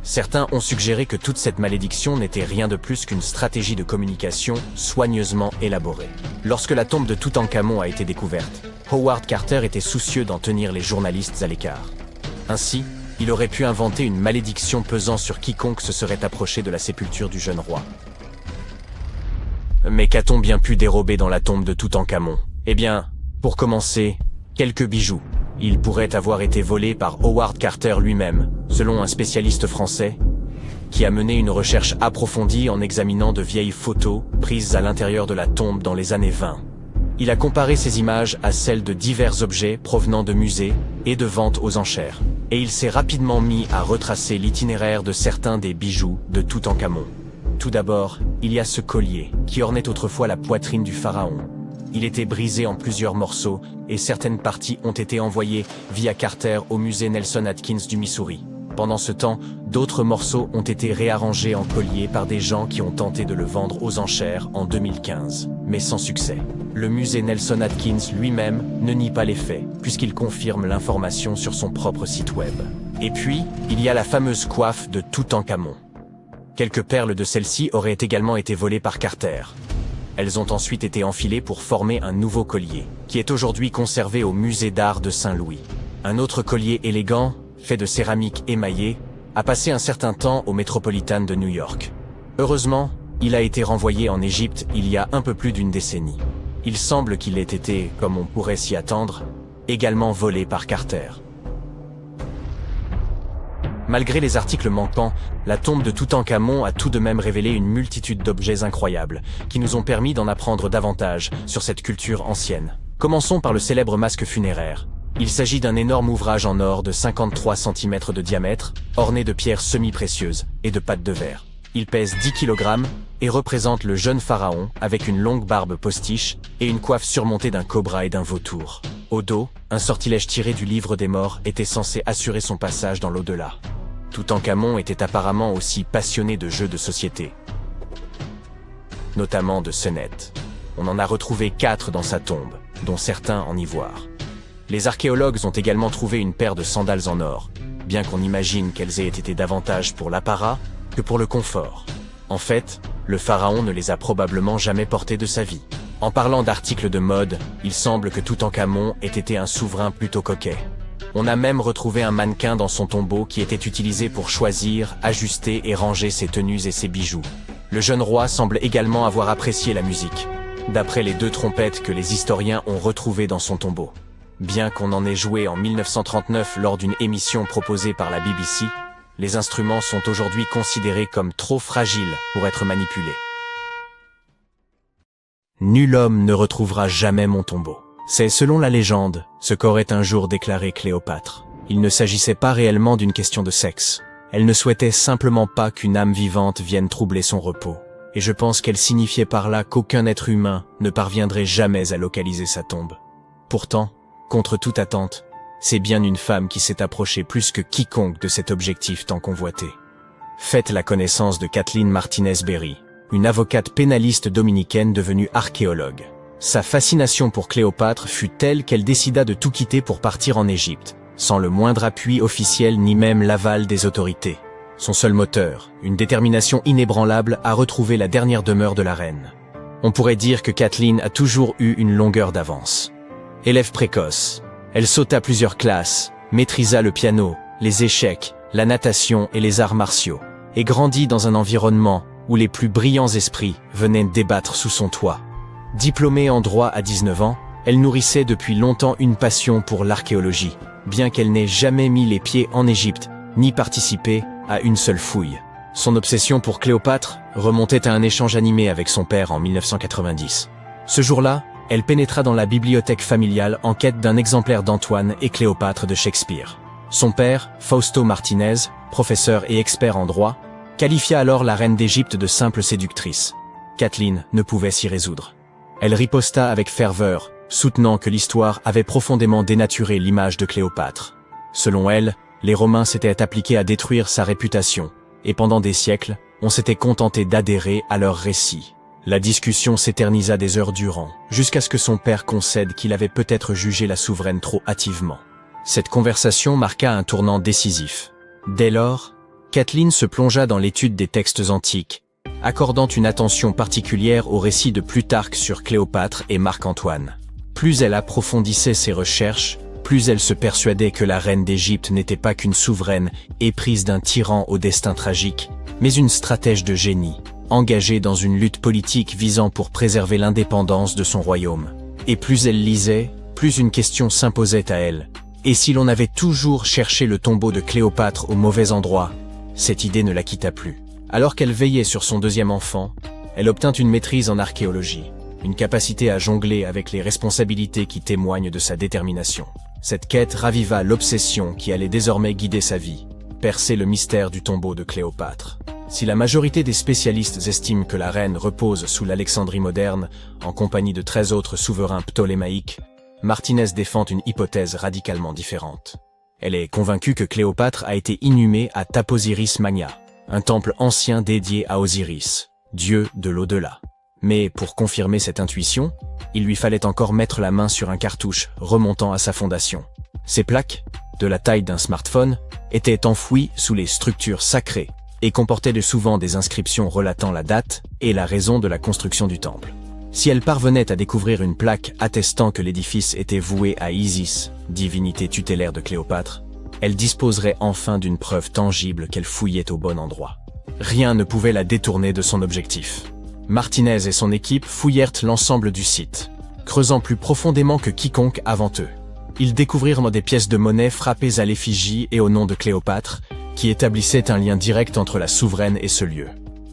Certains ont suggéré que toute cette malédiction n'était rien de plus qu'une stratégie de communication soigneusement élaborée. Lorsque la tombe de Toutankhamon a été découverte, Howard Carter était soucieux d'en tenir les journalistes à l'écart. Ainsi, il aurait pu inventer une malédiction pesant sur quiconque se serait approché de la sépulture du jeune roi. Mais qu'a-t-on bien pu dérober dans la tombe de Toutankhamon? Eh bien, pour commencer, quelques bijoux. Ils pourraient avoir été volés par Howard Carter lui-même, selon un spécialiste français, qui a mené une recherche approfondie en examinant de vieilles photos prises à l'intérieur de la tombe dans les années 20. Il a comparé ces images à celles de divers objets provenant de musées et de ventes aux enchères. et il s'est rapidement mis à retracer l'itinéraire de certains des bijoux de Toutankhamon. Tout d'abord, il y a ce collier, qui ornait autrefois la poitrine du pharaon. Il était brisé en plusieurs morceaux, et certaines parties ont été envoyées via Carter au musée Nelson Atkins du Missouri. Pendant ce temps, d'autres morceaux ont été réarrangés en collier par des gens qui ont tenté de le vendre aux enchères en 2015, mais sans succès. Le musée Nelson Atkins lui-même ne nie pas les faits, puisqu'il confirme l'information sur son propre site web. Et puis, il y a la fameuse coiffe de Toutankhamon. Quelques perles de celle-ci auraient également été volées par Carter. Elles ont ensuite été enfilées pour former un nouveau collier, qui est aujourd'hui conservé au musée d'art de Saint-Louis. Un autre collier élégant, fait de céramique émaillée, a passé un certain temps au Metropolitan de New York. Heureusement, il a été renvoyé en Égypte il y a un peu plus d'une décennie. Il semble qu'il ait été, comme on pourrait s'y attendre, également volé par Carter. Malgré les articles manquants, la tombe de Toutankhamon a tout de même révélé une multitude d'objets incroyables, qui nous ont permis d'en apprendre davantage sur cette culture ancienne. Commençons par le célèbre masque funéraire. Il s'agit d'un énorme ouvrage en or de 53 cm de diamètre, orné de pierres semi-précieuses et de pattes de verre. Il pèse 10 kg et représente le jeune pharaon avec une longue barbe postiche et une coiffe surmontée d'un cobra et d'un vautour. Au dos, un sortilège tiré du livre des morts était censé assurer son passage dans l'au-delà. Toutankhamon était apparemment aussi passionné de jeux de société, notamment de sonnettes. On en a retrouvé 4 dans sa tombe, dont certains en ivoire. Les archéologues ont également trouvé une paire de sandales en or, bien qu'on imagine qu'elles aient été davantage pour l'apparat que pour le confort. En fait, le pharaon ne les a probablement jamais portées de sa vie. En parlant d'articles de mode, il semble que Toutankhamon ait été un souverain plutôt coquet. On a même retrouvé un mannequin dans son tombeau qui était utilisé pour choisir, ajuster et ranger ses tenues et ses bijoux. Le jeune roi semble également avoir apprécié la musique, d'après les 2 trompettes que les historiens ont retrouvées dans son tombeau. Bien qu'on en ait joué en 1939 lors d'une émission proposée par la BBC, les instruments sont aujourd'hui considérés comme trop fragiles pour être manipulés. Nul homme ne retrouvera jamais mon tombeau. C'est, selon la légende, ce qu'aurait un jour déclaré Cléopâtre. Il ne s'agissait pas réellement d'une question de sexe. Elle ne souhaitait simplement pas qu'une âme vivante vienne troubler son repos. Et je pense qu'elle signifiait par là qu'aucun être humain ne parviendrait jamais à localiser sa tombe. Pourtant, contre toute attente, c'est bien une femme qui s'est approchée plus que quiconque de cet objectif tant convoité. Faites la connaissance de Kathleen Martinez-Berry, une avocate pénaliste dominicaine devenue archéologue. Sa fascination pour Cléopâtre fut telle qu'elle décida de tout quitter pour partir en Égypte, sans le moindre appui officiel ni même l'aval des autorités. Son seul moteur, une détermination inébranlable à retrouver la dernière demeure de la reine. On pourrait dire que Kathleen a toujours eu une longueur d'avance. Élève précoce, elle sauta plusieurs classes, maîtrisa le piano, les échecs, la natation et les arts martiaux, et grandit dans un environnement où les plus brillants esprits venaient débattre sous son toit. Diplômée en droit à 19 ans, elle nourrissait depuis longtemps une passion pour l'archéologie, bien qu'elle n'ait jamais mis les pieds en Égypte, ni participé à une seule fouille. Son obsession pour Cléopâtre remontait à un échange animé avec son père en 1990. Ce jour-là, elle pénétra dans la bibliothèque familiale en quête d'un exemplaire d'Antoine et Cléopâtre de Shakespeare. Son père, Fausto Martinez, professeur et expert en droit, qualifia alors la reine d'Égypte de simple séductrice. Kathleen ne pouvait s'y résoudre. Elle riposta avec ferveur, soutenant que l'histoire avait profondément dénaturé l'image de Cléopâtre. Selon elle, les Romains s'étaient appliqués à détruire sa réputation, et pendant des siècles, on s'était contenté d'adhérer à leurs récits. La discussion s'éternisa des heures durant, jusqu'à ce que son père concède qu'il avait peut-être jugé la souveraine trop hâtivement. Cette conversation marqua un tournant décisif. Dès lors, Kathleen se plongea dans l'étude des textes antiques, accordant une attention particulière aux récits de Plutarque sur Cléopâtre et Marc-Antoine. Plus elle approfondissait ses recherches, plus elle se persuadait que la reine d'Égypte n'était pas qu'une souveraine éprise d'un tyran au destin tragique, mais une stratège de génie, engagée dans une lutte politique visant pour préserver l'indépendance de son royaume. Et plus elle lisait, plus une question s'imposait à elle. Et si l'on avait toujours cherché le tombeau de Cléopâtre au mauvais endroit, cette idée ne la quitta plus. Alors qu'elle veillait sur son deuxième enfant, elle obtint une maîtrise en archéologie, une capacité à jongler avec les responsabilités qui témoignent de sa détermination. Cette quête raviva l'obsession qui allait désormais guider sa vie, percer le mystère du tombeau de Cléopâtre. Si la majorité des spécialistes estiment que la reine repose sous l'Alexandrie moderne, en compagnie de 13 autres souverains ptolémaïques, Martinez défend une hypothèse radicalement différente. Elle est convaincue que Cléopâtre a été inhumée à Taposiris Magna, un temple ancien dédié à Osiris, dieu de l'au-delà. Mais pour confirmer cette intuition, il lui fallait encore mettre la main sur un cartouche remontant à sa fondation. Ces plaques, de la taille d'un smartphone, étaient enfouies sous les structures sacrées et comportaient souvent des inscriptions relatant la date et la raison de la construction du temple. Si elle parvenait à découvrir une plaque attestant que l'édifice était voué à Isis, divinité tutélaire de Cléopâtre, elle disposerait enfin d'une preuve tangible qu'elle fouillait au bon endroit. Rien ne pouvait la détourner de son objectif. Martinez et son équipe fouillèrent l'ensemble du site, creusant plus profondément que quiconque avant eux. Ils découvrirent des pièces de monnaie frappées à l'effigie et au nom de Cléopâtre, qui établissaient un lien direct entre la souveraine et ce lieu.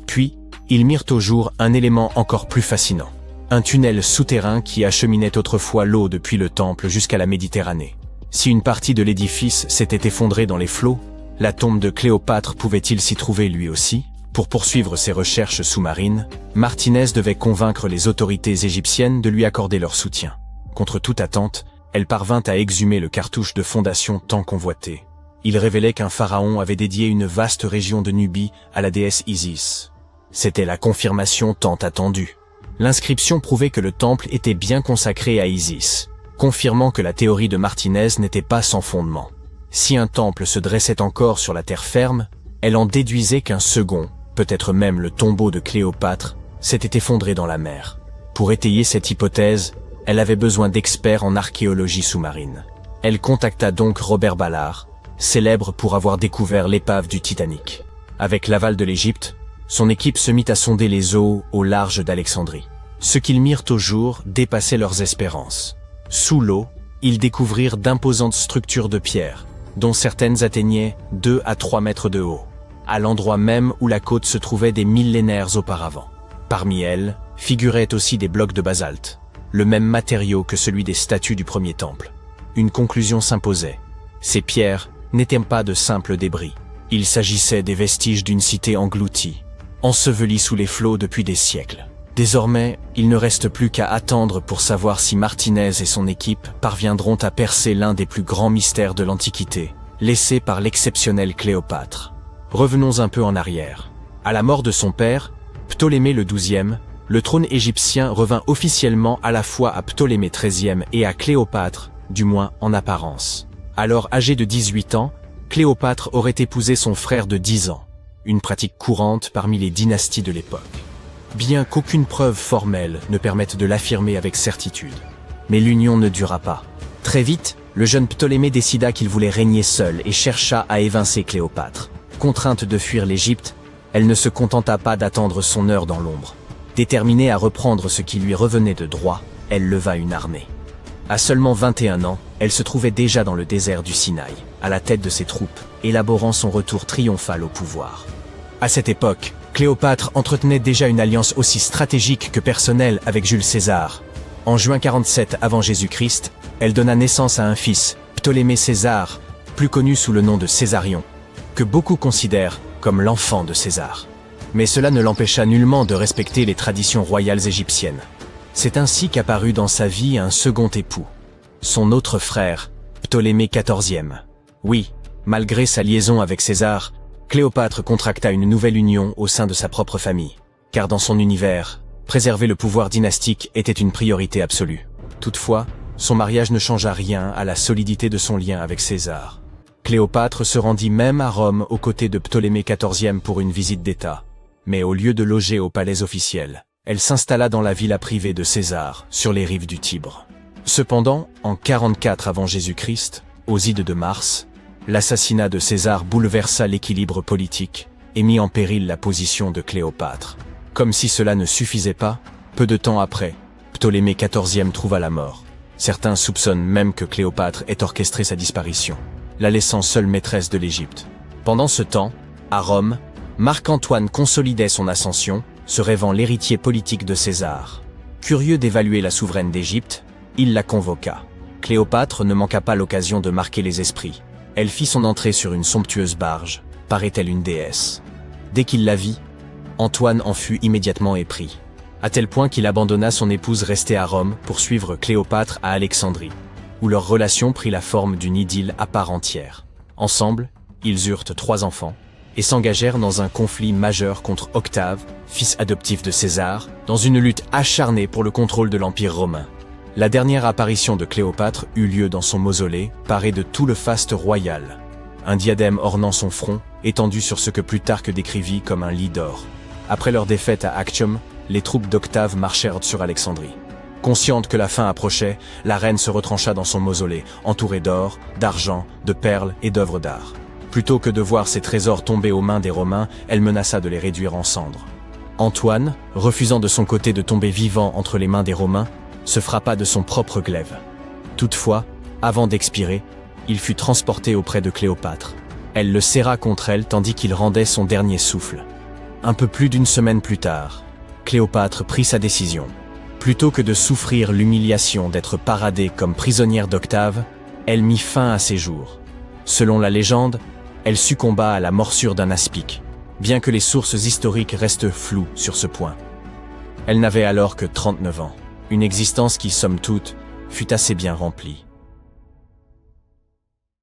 Puis, ils mirent au jour un élément encore plus fascinant. Un tunnel souterrain qui acheminait autrefois l'eau depuis le temple jusqu'à la Méditerranée. Si une partie de l'édifice s'était effondrée dans les flots, la tombe de Cléopâtre pouvait-il s'y trouver lui aussi? Pour poursuivre ses recherches sous-marines, Martinez devait convaincre les autorités égyptiennes de lui accorder leur soutien. Contre toute attente, elle parvint à exhumer le cartouche de fondation tant convoité. Il révélait qu'un pharaon avait dédié une vaste région de Nubie à la déesse Isis. C'était la confirmation tant attendue. L'inscription prouvait que le temple était bien consacré à Isis, confirmant que la théorie de Martinez n'était pas sans fondement. Si un temple se dressait encore sur la terre ferme, elle en déduisait qu'un second, peut-être même le tombeau de Cléopâtre, s'était effondré dans la mer. Pour étayer cette hypothèse, elle avait besoin d'experts en archéologie sous-marine. Elle contacta donc Robert Ballard, célèbre pour avoir découvert l'épave du Titanic. Avec l'aval de l'Égypte, son équipe se mit à sonder les eaux au large d'Alexandrie. Ce qu'ils mirent au jour dépassait leurs espérances. Sous l'eau, ils découvrirent d'imposantes structures de pierre, dont certaines atteignaient 2 à 3 mètres de haut, à l'endroit même où la côte se trouvait des millénaires auparavant. Parmi elles, figuraient aussi des blocs de basalte, le même matériau que celui des statues du premier temple. Une conclusion s'imposait. Ces pierres n'étaient pas de simples débris. Il s'agissait des vestiges d'une cité engloutie, ensevelie sous les flots depuis des siècles. Désormais, il ne reste plus qu'à attendre pour savoir si Martinez et son équipe parviendront à percer l'un des plus grands mystères de l'Antiquité, laissé par l'exceptionnelle Cléopâtre. Revenons un peu en arrière. À la mort de son père, Ptolémée le XIIe, le trône égyptien revint officiellement à la fois à Ptolémée XIIIe et à Cléopâtre, du moins en apparence. Alors âgée de 18 ans, Cléopâtre aurait épousé son frère de 10 ans, une pratique courante parmi les dynasties de l'époque. Bien qu'aucune preuve formelle ne permette de l'affirmer avec certitude. Mais l'union ne dura pas. Très vite, le jeune Ptolémée décida qu'il voulait régner seul et chercha à évincer Cléopâtre. Contrainte de fuir l'Égypte, elle ne se contenta pas d'attendre son heure dans l'ombre. Déterminée à reprendre ce qui lui revenait de droit, elle leva une armée. À seulement 21 ans, elle se trouvait déjà dans le désert du Sinaï, à la tête de ses troupes, élaborant son retour triomphal au pouvoir. À cette époque, Cléopâtre entretenait déjà une alliance aussi stratégique que personnelle avec Jules César. En juin 47 avant Jésus-Christ, elle donna naissance à un fils, Ptolémée César, plus connu sous le nom de Césarion, que beaucoup considèrent comme l'enfant de César. Mais cela ne l'empêcha nullement de respecter les traditions royales égyptiennes. C'est ainsi qu'apparut dans sa vie un second époux, son autre frère, Ptolémée XIVe. Oui, malgré sa liaison avec César, Cléopâtre contracta une nouvelle union au sein de sa propre famille, car dans son univers, préserver le pouvoir dynastique était une priorité absolue. Toutefois, son mariage ne changea rien à la solidité de son lien avec César. Cléopâtre se rendit même à Rome aux côtés de Ptolémée XIVe pour une visite d'État. Mais au lieu de loger au palais officiel, elle s'installa dans la villa privée de César, sur les rives du Tibre. Cependant, en 44 avant Jésus-Christ, aux ides de Mars, l'assassinat de César bouleversa l'équilibre politique et mit en péril la position de Cléopâtre. Comme si cela ne suffisait pas, peu de temps après, Ptolémée XIVe trouva la mort. Certains soupçonnent même que Cléopâtre ait orchestré sa disparition, la laissant seule maîtresse de l'Égypte. Pendant ce temps, à Rome, Marc-Antoine consolidait son ascension, se rêvant l'héritier politique de César. Curieux d'évaluer la souveraine d'Égypte, il la convoqua. Cléopâtre ne manqua pas l'occasion de marquer les esprits. Elle fit son entrée sur une somptueuse barge, paraît-elle une déesse. Dès qu'il la vit, Antoine en fut immédiatement épris, à tel point qu'il abandonna son épouse restée à Rome pour suivre Cléopâtre à Alexandrie, où leur relation prit la forme d'une idylle à part entière. Ensemble, ils eurent 3 enfants, et s'engagèrent dans un conflit majeur contre Octave, fils adoptif de César, dans une lutte acharnée pour le contrôle de l'Empire romain. La dernière apparition de Cléopâtre eut lieu dans son mausolée, paré de tout le faste royal. Un diadème ornant son front, étendu sur ce que Plutarque décrivit comme un lit d'or. Après leur défaite à Actium, les troupes d'Octave marchèrent sur Alexandrie. Consciente que la fin approchait, la reine se retrancha dans son mausolée, entourée d'or, d'argent, de perles et d'œuvres d'art. Plutôt que de voir ses trésors tomber aux mains des Romains, elle menaça de les réduire en cendres. Antoine, refusant de son côté de tomber vivant entre les mains des Romains, se frappa de son propre glaive. Toutefois, avant d'expirer, il fut transporté auprès de Cléopâtre. Elle le serra contre elle tandis qu'il rendait son dernier souffle. Un peu plus d'1 semaine plus tard, Cléopâtre prit sa décision. Plutôt que de souffrir l'humiliation d'être paradée comme prisonnière d'Octave, elle mit fin à ses jours. Selon la légende, elle succomba à la morsure d'un aspic, bien que les sources historiques restent floues sur ce point. Elle n'avait alors que 39 ans, une existence qui, somme toute, fut assez bien remplie.